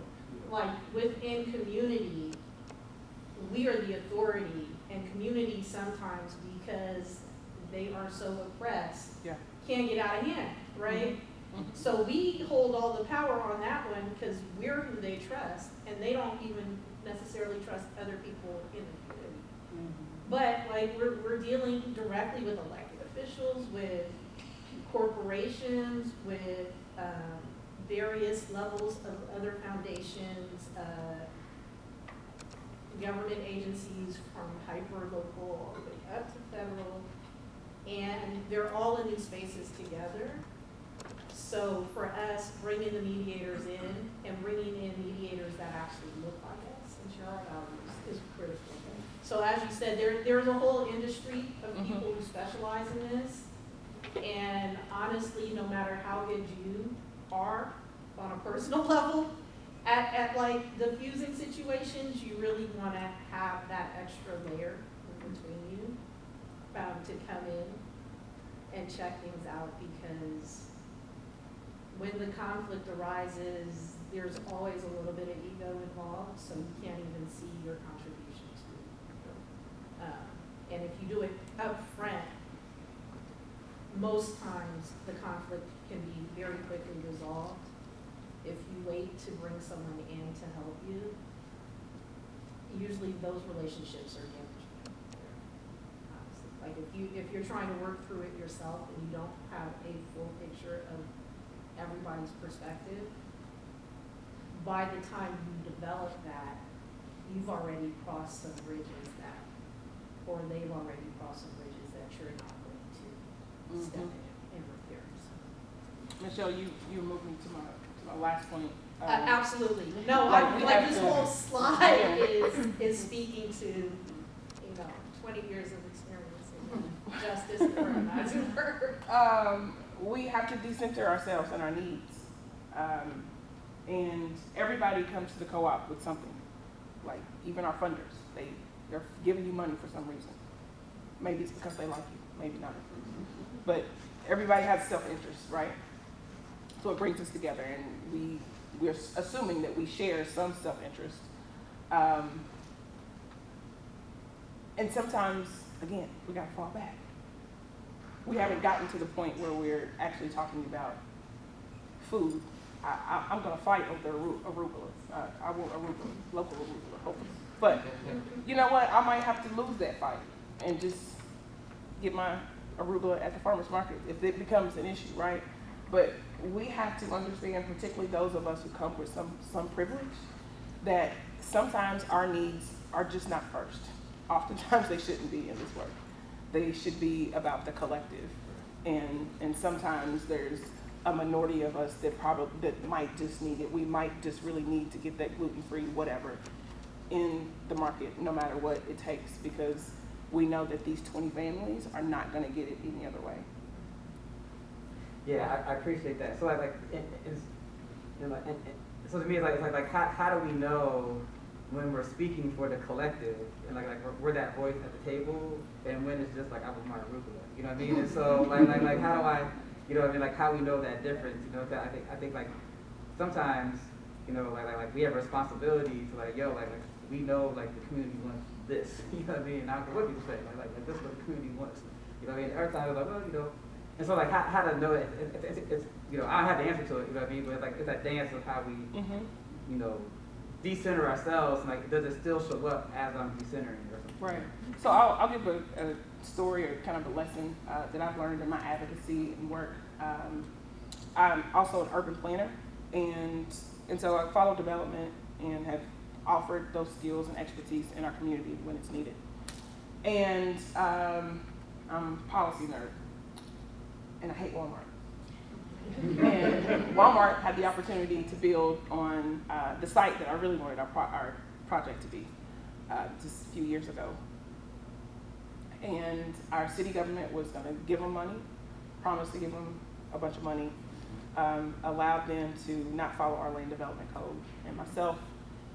Like within community, we are the authority, and community sometimes, because they are so oppressed, can't get out of hand, right? So we hold all the power on that one because we're who they trust, and they don't even necessarily trust other people in the community. But like we're dealing directly with elected officials, with corporations, with various levels of other foundations, government agencies from hyper-local all the way up to federal, and they're all in these spaces together. So for us, bringing the mediators in and bringing in mediators that actually look like us and share our values is critical. So as you said, there's a whole industry of people who specialize in this, and honestly, no matter how good you are on a personal level, at like the fusing situations, you really want to have that extra layer between you to come in and check things out, because when the conflict arises, there's always a little bit of ego involved, so you can't even see your contribution to it. And if you do it up front, most times the conflict can be very quickly resolved. If you wait to bring someone in to help you, usually those relationships are damaged. Honestly. Like if you're trying to work through it yourself and you don't have a full picture of everybody's perspective, by the time you develop that, you've already crossed some bridges that, or they've already crossed some bridges that you're not going to step in and repair. Michelle, you moved me to my last point. Absolutely. No, like this whole slide is speaking to, 20 years of experience in justice and organizing work. We have to decenter ourselves and our needs. And everybody comes to the co-op with something. Like even our funders, they're giving you money for some reason. Maybe it's because they like you, maybe not. But everybody has self-interest, right? So it brings us together, and we're assuming that we share some self-interest. And sometimes, again, we gotta fall back. We haven't gotten to the point where we're actually talking about food. I'm gonna fight over arugula. I want arugula, local arugula, hopefully. But you know what? I might have to lose that fight and just get my arugula at the farmer's market if it becomes an issue, right? But we have to understand, particularly those of us who come with some privilege, that sometimes our needs are just not first. Oftentimes they shouldn't be in this work. They should be about the collective. And sometimes there's a minority of us that might just need it. We might just really need to get that gluten-free whatever in the market, no matter what it takes, because we know that these 20 families are not going to get it any other way. Yeah, I appreciate that. So so to me, it's like how do we know when we're speaking for the collective, and like we're that voice at the table, and when it's just like I was my arugula, you know what I mean? And so like how do I, you know what I mean? Like how we know that difference, you know? I think like sometimes, you know, like we have a responsibility to like we know like the community wants this, you know what I mean? And I don't care what people say, like this is what the community wants, you know what I mean? Every time it's like, well, you know. And so like how to know that it's you know, I don't have the answer to it, you know what I mean? But it's like it's that dance of how we you know, decenter ourselves, and like does it still show up as I'm decentering or something? Right. So I'll give a story or kind of a lesson that I've learned in my advocacy and work. I'm also an urban planner, and so I follow development and have offered those skills and expertise in our community when it's needed. And I'm a policy nerd, and I hate Walmart. And Walmart had the opportunity to build on the site that I really wanted our project to be just a few years ago. And our city government was going to give them money, promised to give them a bunch of money, allowed them to not follow our land development code. And myself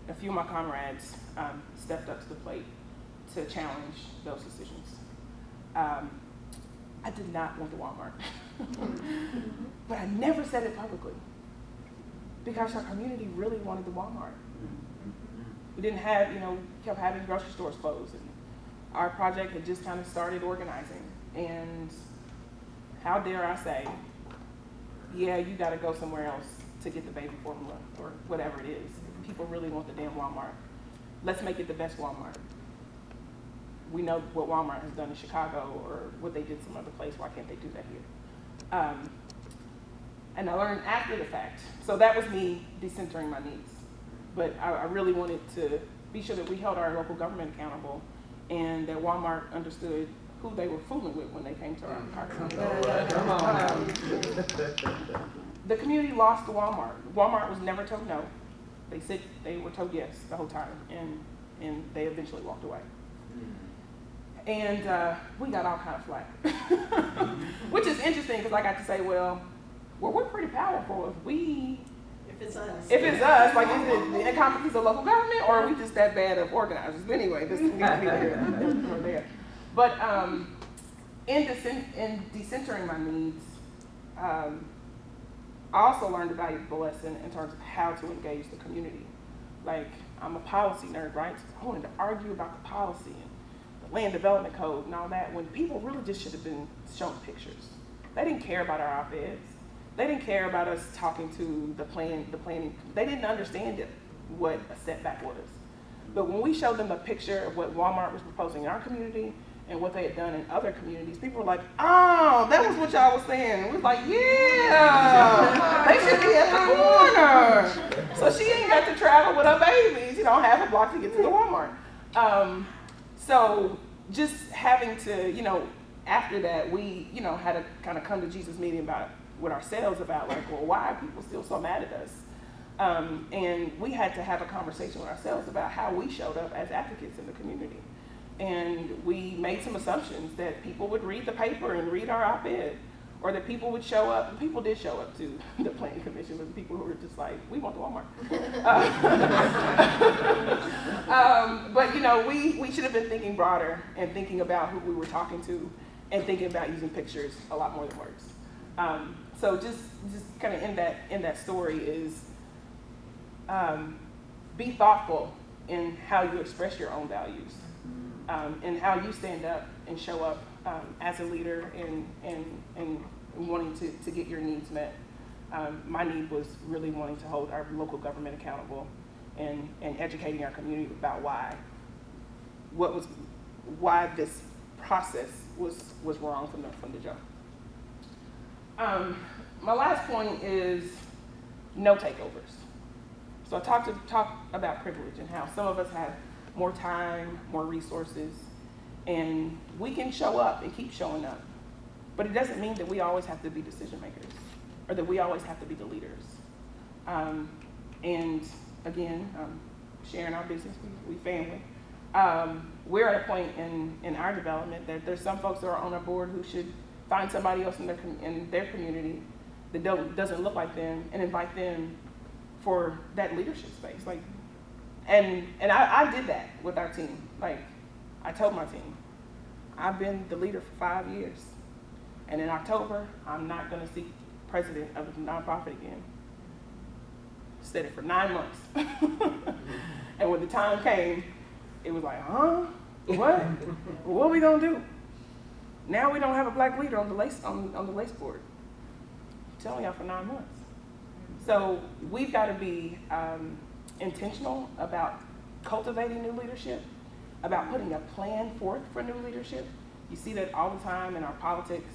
and a few of my comrades stepped up to the plate to challenge those decisions. I did not want the Walmart, but I never said it publicly because our community really wanted the Walmart. We didn't have, kept having grocery stores closed, and our project had just kind of started organizing. And how dare I say, yeah, you got to go somewhere else to get the baby formula or whatever it is. If people really want the damn Walmart, let's make it the best Walmart. We know what Walmart has done in Chicago or what they did some other place. Why can't they do that here? And I learned after the fact. So that was me decentering my needs. But I really wanted to be sure that we held our local government accountable and that Walmart understood who they were fooling with when they came to our community. The community lost to Walmart. Walmart was never told no. They said they were told yes the whole time, and they eventually walked away. And we got all kind of flack, which is interesting because I got to say, well, we're pretty powerful If it's us. If it's us, like is it the incompetence of local government, or are we just that bad of organizers? But anyway, this needs to be there. But in decentering my needs, I also learned a valuable lesson in terms of how to engage the community. Like, I'm a policy nerd, right? So I wanted to argue about the policy and the land development code and all that, when people really just should have been shown pictures. They didn't care about our op-eds. They didn't care about us talking to the planning. They didn't understand what a setback was. But when we showed them a picture of what Walmart was proposing in our community and what they had done in other communities, people were like, oh, that was what y'all was saying. And we was like, yeah, they should be at the corner. So she ain't got to travel with her babies, half a block to get to the Walmart. So just having to, after that, we, had to kind of come to Jesus meeting with ourselves about like, well, why are people still so mad at us? And we had to have a conversation with ourselves about how we showed up as advocates in the community. And we made some assumptions that people would read the paper and read our op-ed, or that people would show up, and people did show up to the planning commission, but people who were just like, we want the Walmart. But we should have been thinking broader and thinking about who we were talking to and thinking about using pictures a lot more than words. So just kind of in that story is be thoughtful in how you express your own values, and how you stand up and show up as a leader and wanting to get your needs met. My need was really wanting to hold our local government accountable and educating our community about why this process was wrong from the jump. My last point is no takeovers. So I talked about privilege and how some of us have more time, more resources, And we can show up and keep showing up, but it doesn't mean that we always have to be decision makers or that we always have to be the leaders. And again, sharing our business, we family. We're at a point in our development that there's some folks that are on our board who should find somebody else in their community that doesn't look like them and invite them for that leadership space. Like, and I did that with our team. Like, I told my team, I've been the leader for 5 years, and in October, I'm not going to seek president of a nonprofit again. Said it for 9 months. And when the time came, it was like, huh? What? What are we gonna do? Now we don't have a black leader on the lace board. I'm telling y'all for 9 months. So we've got to be intentional about cultivating new leadership, about putting a plan forth for new leadership. You see that all the time in our politics.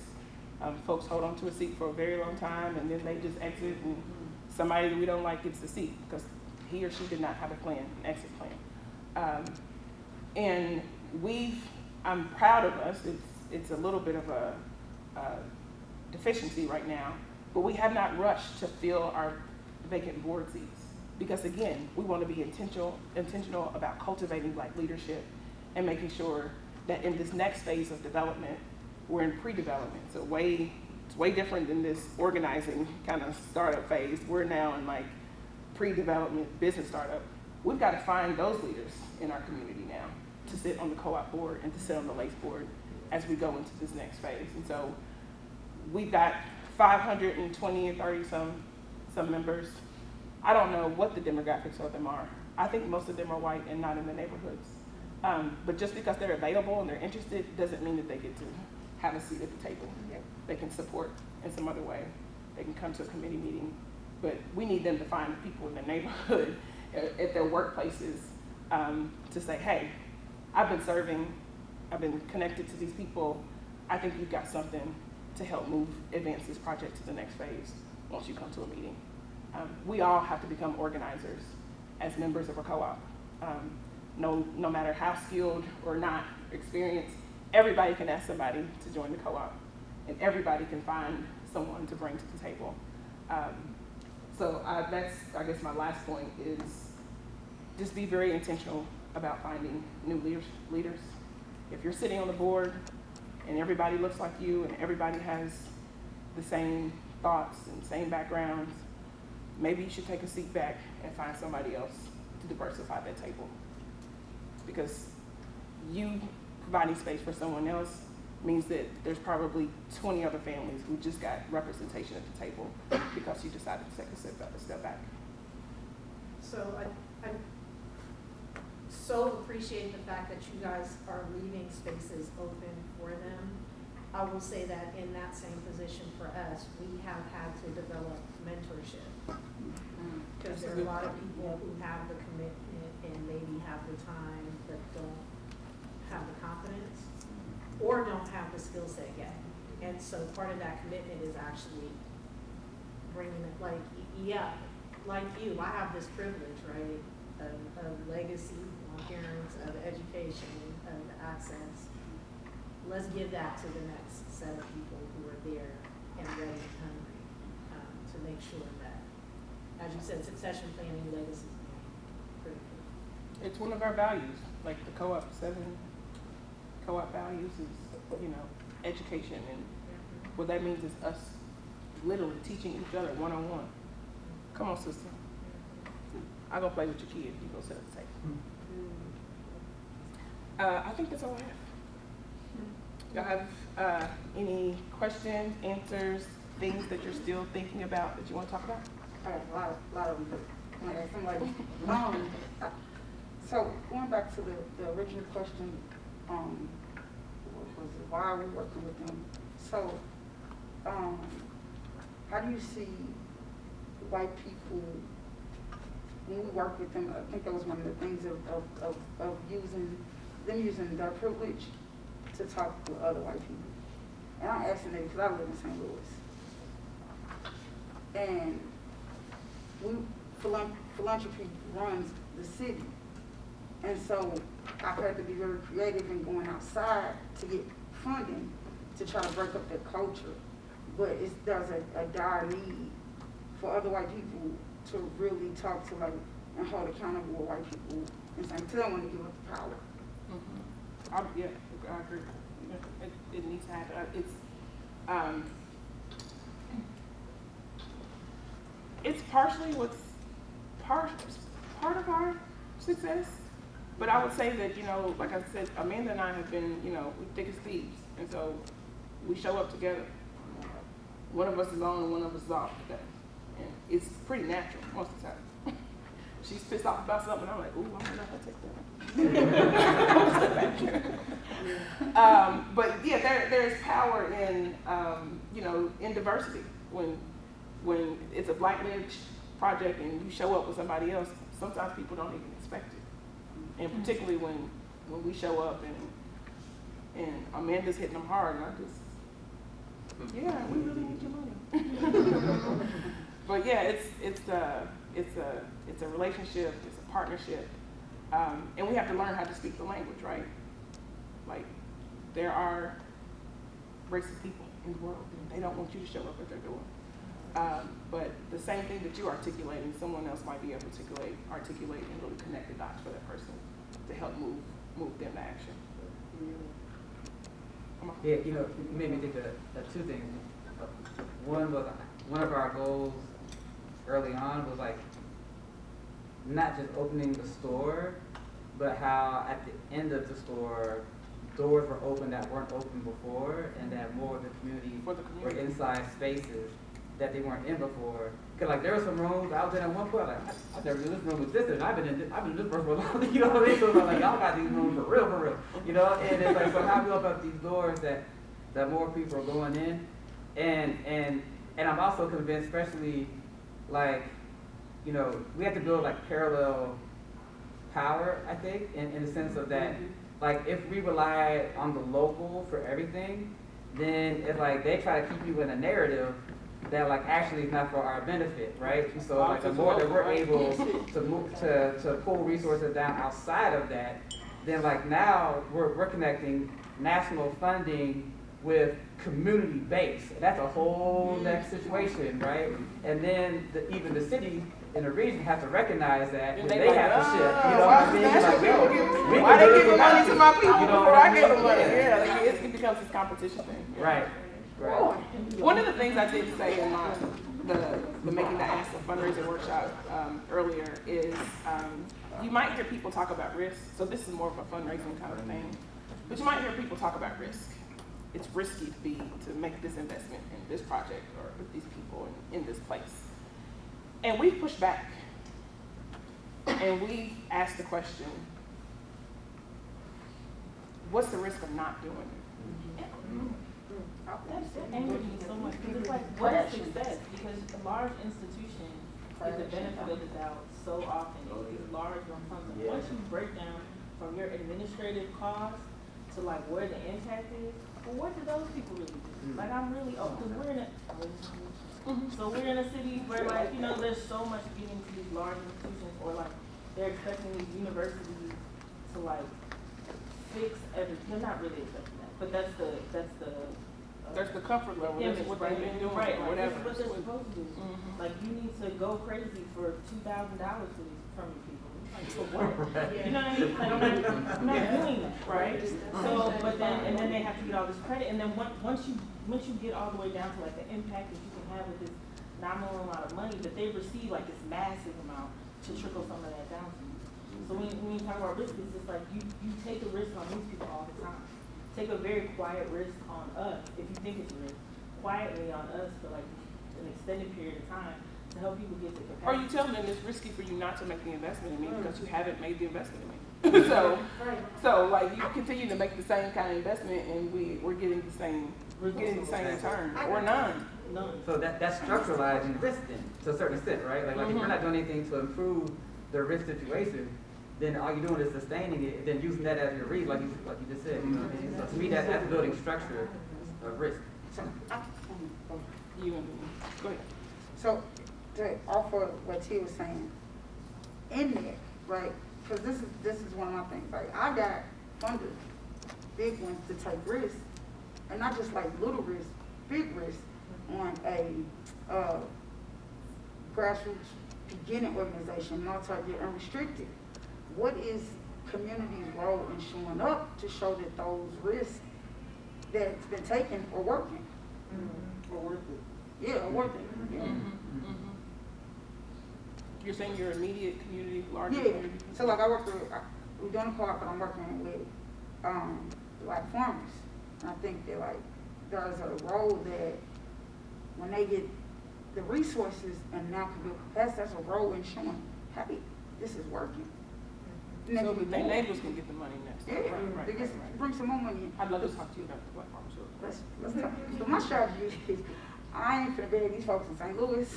Folks hold on to a seat for a very long time, and then they just exit, and somebody that we don't like gets the seat because he or she did not have a plan, an exit plan. And I'm proud of us. It's a little bit of a deficiency right now, but we have not rushed to fill our vacant board seats because, again, we want to be intentional about cultivating black leadership and making sure that in this next phase of development, we're in pre-development. So it's way different than this organizing kind of startup phase. We're now in like pre-development business startup. We've got to find those leaders in our community now to sit on the co-op board and to sit on the LACE board as we go into this next phase. And so we've got 520 and 30 some members. I don't know what the demographics of them are. I think most of them are white and not in the neighborhoods. But just because they're available and they're interested doesn't mean that they get to have a seat at the table. They can support in some other way. They can come to a committee meeting. But we need them to find the people in their neighborhood, at their workplaces, to say, hey, I've been serving, I've been connected to these people. I think you've got something to help advance this project to the next phase once you come to a meeting. We all have to become organizers as members of a co-op. No matter how skilled or not experienced, everybody can ask somebody to join the co-op, and everybody can find someone to bring to the table. So that's, I guess, my last point is just be very intentional about finding new leaders. If you're sitting on the board and everybody looks like you and everybody has the same thoughts and same backgrounds, maybe you should take a seat back and find somebody else to diversify that table. Because you providing space for someone else means that there's probably 20 other families who just got representation at the table because you decided to take a step back. So I so appreciate the fact that you guys are leaving spaces open for them. I will say that in that same position for us, we have had to develop mentorship. Because there are a lot of people who have the commitment and maybe have the time but don't have the confidence or don't have the skill set yet. And so part of that commitment is actually bringing it, like, yeah, like you, I have this privilege, right, of legacy, my parents, of education, of access. Let's give that to the next set of people who are there and ready and hungry to make sure that, as you said, succession planning, legacy planning, critical. It's one of our values, like the co-op 7 co-op values is, education, and what that means is us literally teaching each other one-on-one. Come on, sister. I'll go play with your kid. You go sit at the table. I think that's all I have. Y'all have any questions, answers, things that you're still thinking about that you want to talk about? I have a lot of them, but so going back to the original question, what was it, why are we working with them? So, how do you see white people, when we work with them, I think that was one of the things of using their privilege to talk with other white people. And I'm asking that because I live in St. Louis. And philanthropy runs the city. And so I've had to be very creative in going outside to get funding to try to break up that culture. But there's a dire need for other white people to really talk to like and hold accountable white people and saying, they don't want to give up the power. Yeah, I agree. It needs to happen. It's partially what's part of our success, but I would say that, you know, like I said, Amanda and I have been, you know, we thick as thieves, and so we show up together. One of us is on and one of us is off today, and it's pretty natural most of the time. She's pissed off about something, I'm like, ooh, I'm gonna let her take that. But yeah, there's power in, you know, in diversity. When it's a Black-led project and you show up with somebody else, sometimes people don't even expect it. And particularly when we show up and Amanda's hitting them hard, and I just, yeah, we really need your money. But yeah, it's a relationship, it's a partnership, and we have to learn how to speak the language, right? Like, there are racist people in the world, and they don't want you to show up at their door. But the same thing that you're articulating, someone else might be able to articulate and really connect the dots for that person to help move them to action. Yeah, you know, it made me think of two things. One was one of our goals early on was like not just opening the store, but how at the end of the store, doors were open that weren't open before, and that more of the community were inside spaces that they weren't in before. Cause like there were some rooms I was in at one point, like I've never been in this room with this, and I've been in this room for a long time. You know what I mean? So like y'all got these rooms for real. You know, and it's like so how we open up these doors that more people are going in, and I'm also convinced, especially like, you know, we have to build like parallel power, I think, in the sense of that, like if we rely on the local for everything, then it's like they try to keep you in a narrative that like actually is not for our benefit, right? And so like the more that we're able to move to pull resources down outside of that, then like now we're connecting national funding with community base. That's a whole next situation, right? And then even the city in the region have to recognize that when they have to shift. You know what I mean? Like, yo, why they giving money to my people you know before I what give them money? Yeah. Yeah, like it becomes this competition thing. Yeah. Right. One of the things I did say in the Making the Ask of Fundraising workshop earlier is you might hear people talk about risk. So this is more of a fundraising kind of thing. But you might hear people talk about risk. It's risky to make this investment in this project or with these people in this place. And we've pushed back. And we've asked the question, what's the risk of not doing it? That's angering me so much, because it's like, what is success? Because a large institution is the benefit of the doubt so often. It's large on something. Once you break down from your administrative costs to like where the impact is, well, what do those people really do? Like I'm really, because we're in a, so we're in a city where like, you know, there's so much getting to these large institutions, or like they're expecting these universities to like fix everything. They're not really expecting that, but that's the there's the comfort level. That's what they've been doing, right? Or whatever. This is what they're supposed to do. Like you need to go crazy for $2,000 from you people. Like for what? You know what I mean? Like I'm not doing that, right? So, but then they have to get all this credit, and then once you get all the way down to like the impact that you can have with this nominal amount of money that they receive, like this massive amount to trickle some of that down to you. So when you talk about risk, it's just like you take a risk on these people all the time. Take a very quiet risk on us, if you think it's a risk, quietly on us for like an extended period of time to help people get to capacity. Or you tell them it's risky for you not to make the investment in me because you haven't made the investment in me. So like you continue to make the same kind of investment, and we're getting the same return or none. So that's structuralizing risk then, to a certain extent, right? Like if you're not doing anything to improve the risk situation, then all you're doing is sustaining it, then using that as your read, like you just said. You know? So to me, that's building structure of risk. Go ahead. So to offer what T was saying, in there, right, cause this is one of my things, like, I got funders, big ones to take risks, and not just like little risks, big risks on a, grassroots beginning organization, multi-year unrestricted. What is community's role in showing up to show that those risks that's been taken are working? Or worth it. Yeah, are working, yeah. You're saying your immediate community, larger Yeah, community? so like we're doing a co-op, but I'm working with, like farmers. And I think that like, there's a role that when they get the resources and now can build capacity, that's a role in showing, hey, this is working. And So then the neighbors can get the money next. yeah, Right, they just bring some more money in. I'd love to talk to you about the Black Farmers. Let's talk. So my strategy is, I ain't finna beg these folks in St. Louis.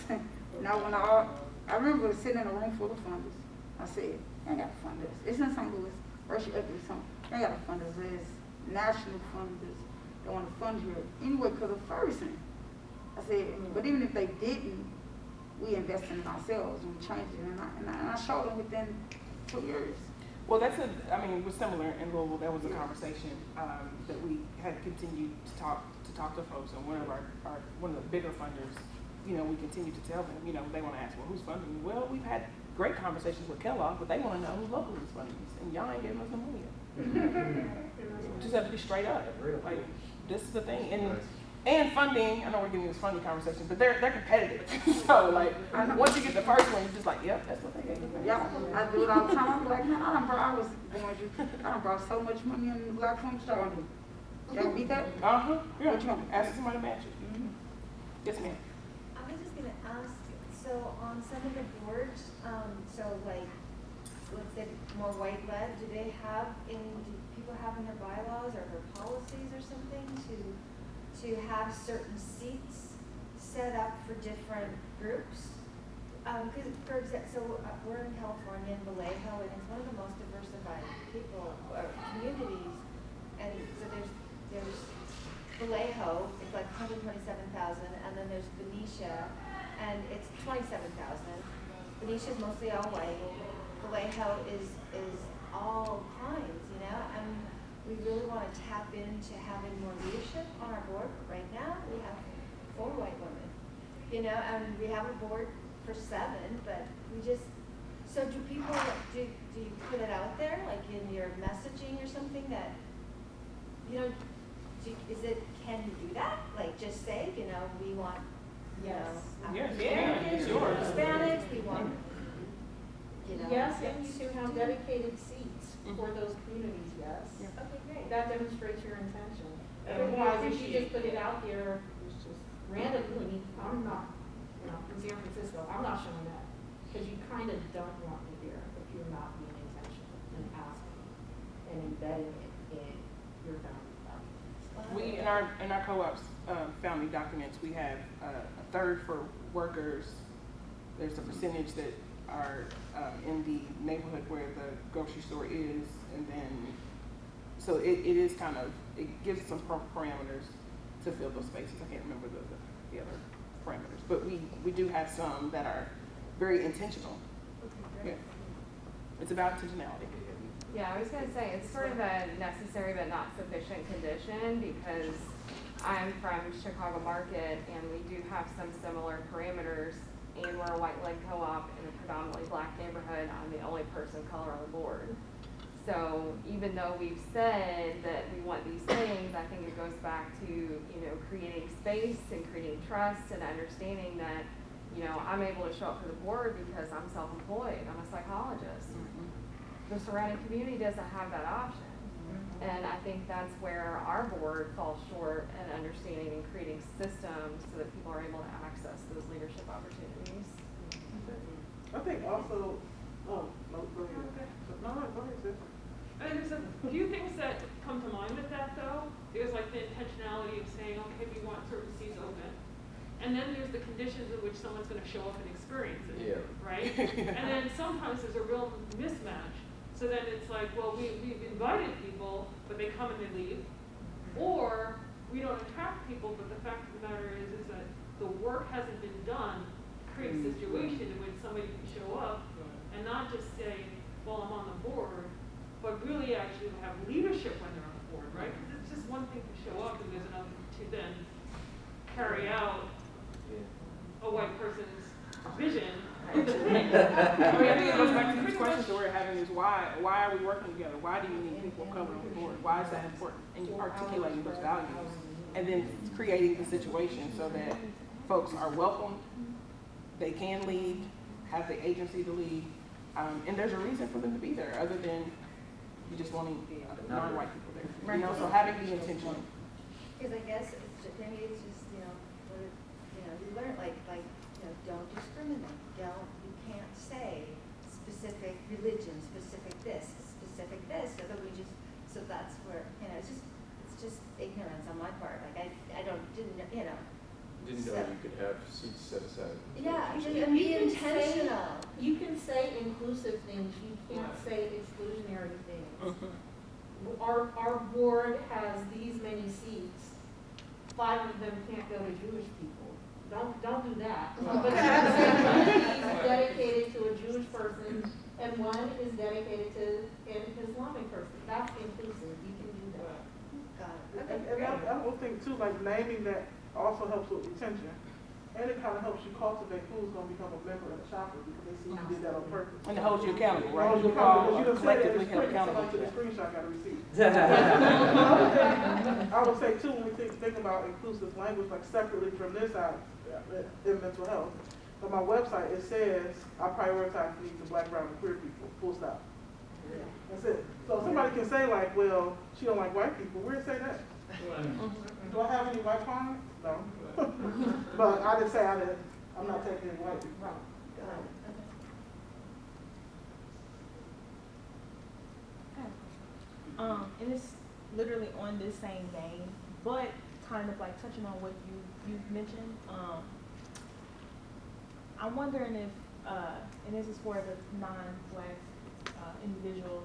Now when I remember sitting in a room full of funders, I said, they ain't got to fund this. It's in St. Louis, Russia Equity something. They ain't got to fund this. There's national funders that want to fund here anyway because of Ferguson. I said, but even if they didn't, we invested in ourselves and we changed it. And I showed them within 2 years. Well, it was similar in Louisville. That was a conversation that we had continued to talk to folks, and one of the bigger funders, we continue to tell them, they want to ask, well, who's funding you? Well, we've had great conversations with Kellogg, but they want to know who locally is funding us, and y'all ain't giving us no money yet. We just have to be straight up. Like, this is the thing, and funding. I know we're getting this funding conversation, but they're competitive. So like, once you get the first one, you're just like, yep, that's what they gave me. Yeah, I do it all the time. I'm like, man, I done brought so much money in the Black Farm Store. Y'all beat that? Yeah. What you want? Ask somebody to match it. Yes, ma'am. I was just gonna ask, so on some of the boards, so like, let's say more white led, do people have in their bylaws or their policies or something to have certain seats set up for different groups? Because, for example, we're in California, in Vallejo, and it's one of the most diversified communities. And so there's Vallejo, it's like 127,000, and then there's Benicia, and it's 27,000. Benicia is mostly all white. Vallejo is all kinds, and we really want to tap into having more leadership on our board, but right now we have 4 white women, and we have a board for 7, but we just, so do people, do you put it out there, like in your messaging or something that, can you do that? Like just say, we want, African Americans, we want Hispanics, we want, Yes, and you can have dedicated seats for those communities, yes. Okay, great. That demonstrates your intention. Otherwise, if you just put it out there, it's just randomly, I'm not, from San Francisco, I'm not showing that. Because you kind of don't want me there if you're not being intentional and asking and embedding it in your family values. We in our co-op's founding documents, we have a third for workers. There's a percentage that are in the neighborhood where the grocery store is, and then so it is kind of, it gives some parameters to fill those spaces. I can't remember the other parameters, but we do have some that are very intentional. Yeah, it's about intentionality. Yeah, I was going to say, it's sort of a necessary but not sufficient condition because I'm from Chicago Market and we do have some similar parameters, and we're a white-led co-op in a predominantly Black neighborhood. I'm the only person of color on the board. So even though we've said that we want these things, I think it goes back to, creating space and creating trust and understanding that, I'm able to show up for the board because I'm self-employed. I'm a psychologist. The surrounding community doesn't have that option. And I think that's where our board falls short in understanding and creating systems so that people are able to access those leadership opportunities. I think also, go ahead. Sis. There's a few things that come to mind with that though. There's like the intentionality of saying, okay, we want certain seats open. And then there's the conditions in which someone's going to show up and experience it, right? And then sometimes there's a real mismatch. So then it's like, well, we've invited people, but they come and they leave. Or we don't attract people, but the fact of the matter is that the work hasn't been done to create a situation in which somebody can show up and not just say, well, I'm on the board, but really actually have leadership when they're on the board, right? Because it's just one thing to show up and there's another to then carry out a white person's vision. I mean, I think it goes back to these questions that we're having is why are we working together? Why do you need people of color on the board? Why is that important? And you articulating those values and then creating the situation so that folks are welcomed, they can lead, have the agency to lead, and there's a reason for them to be there other than you just wanting non-white people there. You know, so having the intention. Because I guess to me it's just, you learn like, don't discriminate. You can't say specific religion, specific this, so that so that's where, it's just ignorance on my part. Like didn't know you could have seats set aside. Yeah, You and be can intentional. You can say inclusive things, you can't say exclusionary things. Our board has these many seats, 5 of them can't go to Jewish people. Don't do that. But one is dedicated to a Jewish person and one is dedicated to an Islamic person. That's inclusive, you can do that. Got it. And I would think too, like naming that also helps with retention. And it kind of helps you cultivate who's going to become a member of the chapter because they see you did that on purpose. And it holds you accountable, right? Holds you accountable because you just said it collectively in held the accountable. somebody took a screenshot, got a receipt. Yeah. I would say too, when we think about inclusive language, like separately from this out in mental health, on my website it says I prioritize the needs of Black, brown, and queer people. Full stop. Yeah. That's it. So somebody can say like, well, she don't like white people. Where it say that? Do I have any white clients? No. But I didn't say I'm not taking any white people. And it's literally on this same vein, but kind of like touching on what you've mentioned. I'm wondering if, and this is for the non-Black individuals,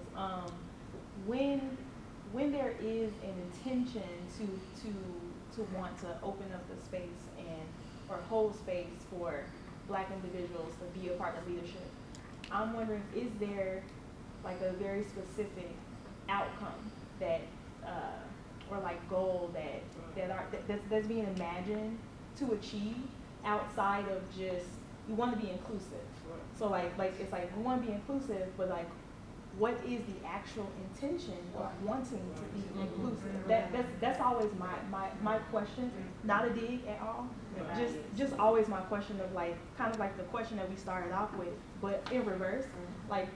when there is an intention to want to open up the space or hold space for Black individuals to be a part of leadership, I'm wondering, is there like a very specific outcome that or like goal that's being imagined to achieve outside of just you want to be inclusive? So like it's like we want to be inclusive, but like what is the actual intention of wanting to be inclusive? That's always my question, not a dig at all. Just always my question of like kind of like the question that we started off with, but in reverse, like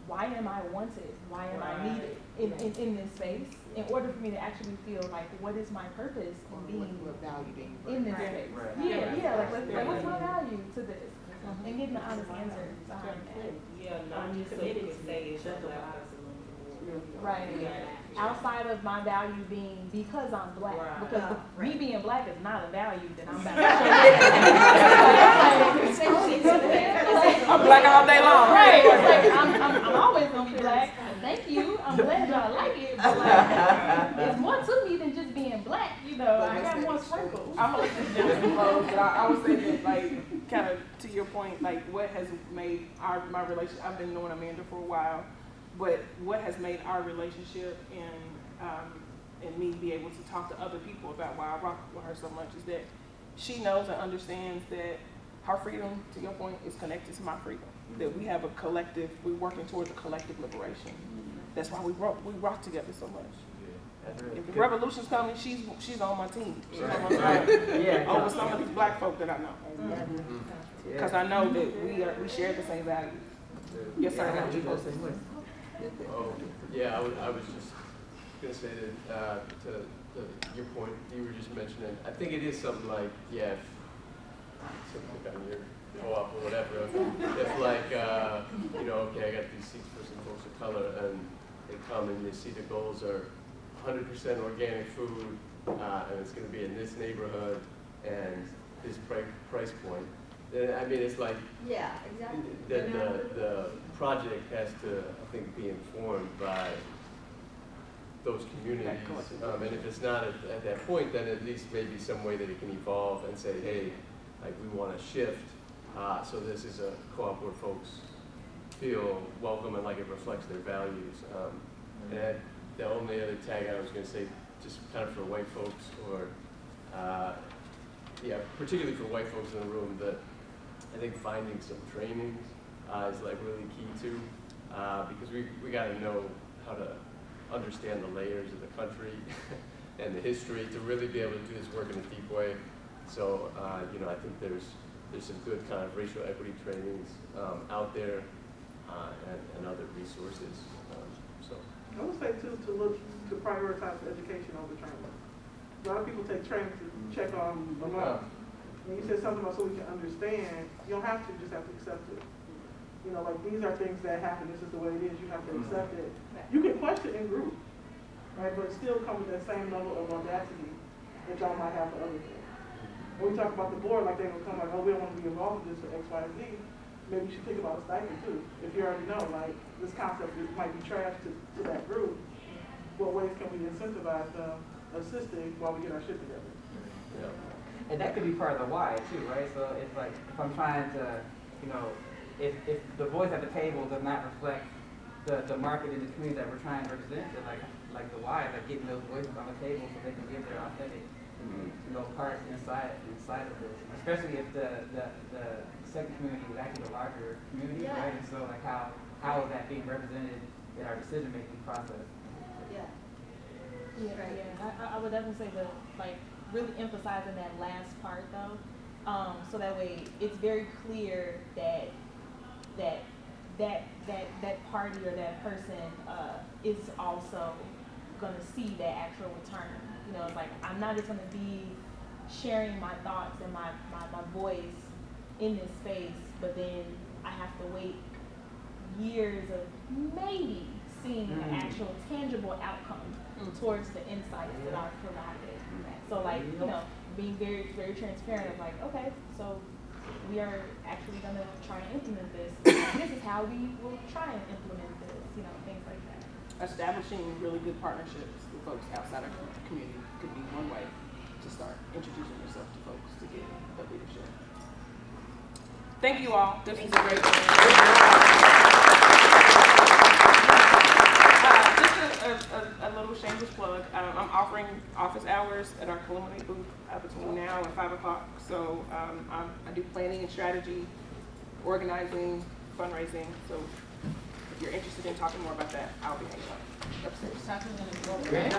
why am I wanted? Why am I needed in this space? In order for me to actually feel like what is my purpose in being in this space? Yeah, like what's my value to this? And getting the honest answer behind that. Yeah, non-committed stage. Right. Outside of my value being because I'm Black, because me being Black is not a value that I'm about to show. I'm Black all day long. Right. It's like I'm always gonna be Black. Thank you. I'm glad y'all like it. But like, there's more to me than just being Black. You know, I got more sprinkles. I'm gonna let this gentleman close, but I was thinking, like, kind of to your point, like, what has made my relationship? I've been knowing Amanda for a while, but what has made our relationship and me be able to talk to other people about why I rock with her so much is that she knows and understands that her freedom, to your point, is connected to my freedom. That we have a collective, we're working towards a collective liberation. That's why we rock together so much. If the revolution's coming, she's on my team. She's on my side over some of these Black folk that I know. Because I know that we share the same values. Yes, sir. Oh, yeah, I was just gonna say that to your point, you were just mentioning. I think it is something like, something like on your co-op or whatever. If like, okay, I got these seats for some folks of color, and they come and they see the goals are 100% organic food, and it's going to be in this neighborhood and this price point. Then I mean, it's like exactly. The project has to, I think, be informed by those communities. And if it's not at that point, then at least maybe some way that it can evolve and say, hey, like we want to shift. So this is a co-op where folks feel welcome and like it reflects their values. And the only other tag I was going to say, just kind of for white folks, or yeah, particularly for white folks in the room, that I think finding some trainings is like really key too, because we got to know how to understand the layers of the country and the history to really be able to do this work in a deep way. So you know, I think there's some good kind of racial equity trainings out there and other resources. So I would say too to prioritize education over training. A lot of people take training to check on the law. When you said something about so we can understand, you don't have to, just have to accept it. You know, like these are things that happen, this is the way it is, you have to accept it. You can question in group, right, but still come with that same level of audacity that y'all might have for other things. When we talk about the board, like they're gonna come like, oh, we don't want to be involved in this for X, Y, and Z, maybe you should think about a stipend too. If you already know, like, this concept might be trash to that group, what ways can we incentivize them assisting while we get our shit together? Yeah. And that could be part of the why too, right? So it's like, if I'm trying to, you know, if the voice at the table does not reflect the market and the community that we're trying to represent, then like the why, like getting those voices on the table so they can give their authentic, you know, part inside of this. Especially if the second community is actually the larger community, right? And so like how is that being represented in our decision making process? Yeah. I would definitely say that, like, really emphasizing that last part though, so that way it's very clear that party or that person is also gonna see that actual return. You know, it's like I'm not just gonna be sharing my thoughts and my voice in this space, but then I have to wait years of maybe seeing an actual tangible outcome towards the insights that I've provided. So like, you know, being very, very transparent of like, okay, so we are actually gonna try and implement this. This is how we will try and implement this, you know, things like that. Establishing really good partnerships with folks outside of the community could be one way to start introducing yourself to folks to get the leadership. Thank you all. This was a great just a little shameless plug. I'm offering office hours at our Illuminate booth between now and 5 o'clock. So I do planning and strategy, organizing, fundraising. So if you're interested in talking more about that, I'll be hanging out upstairs.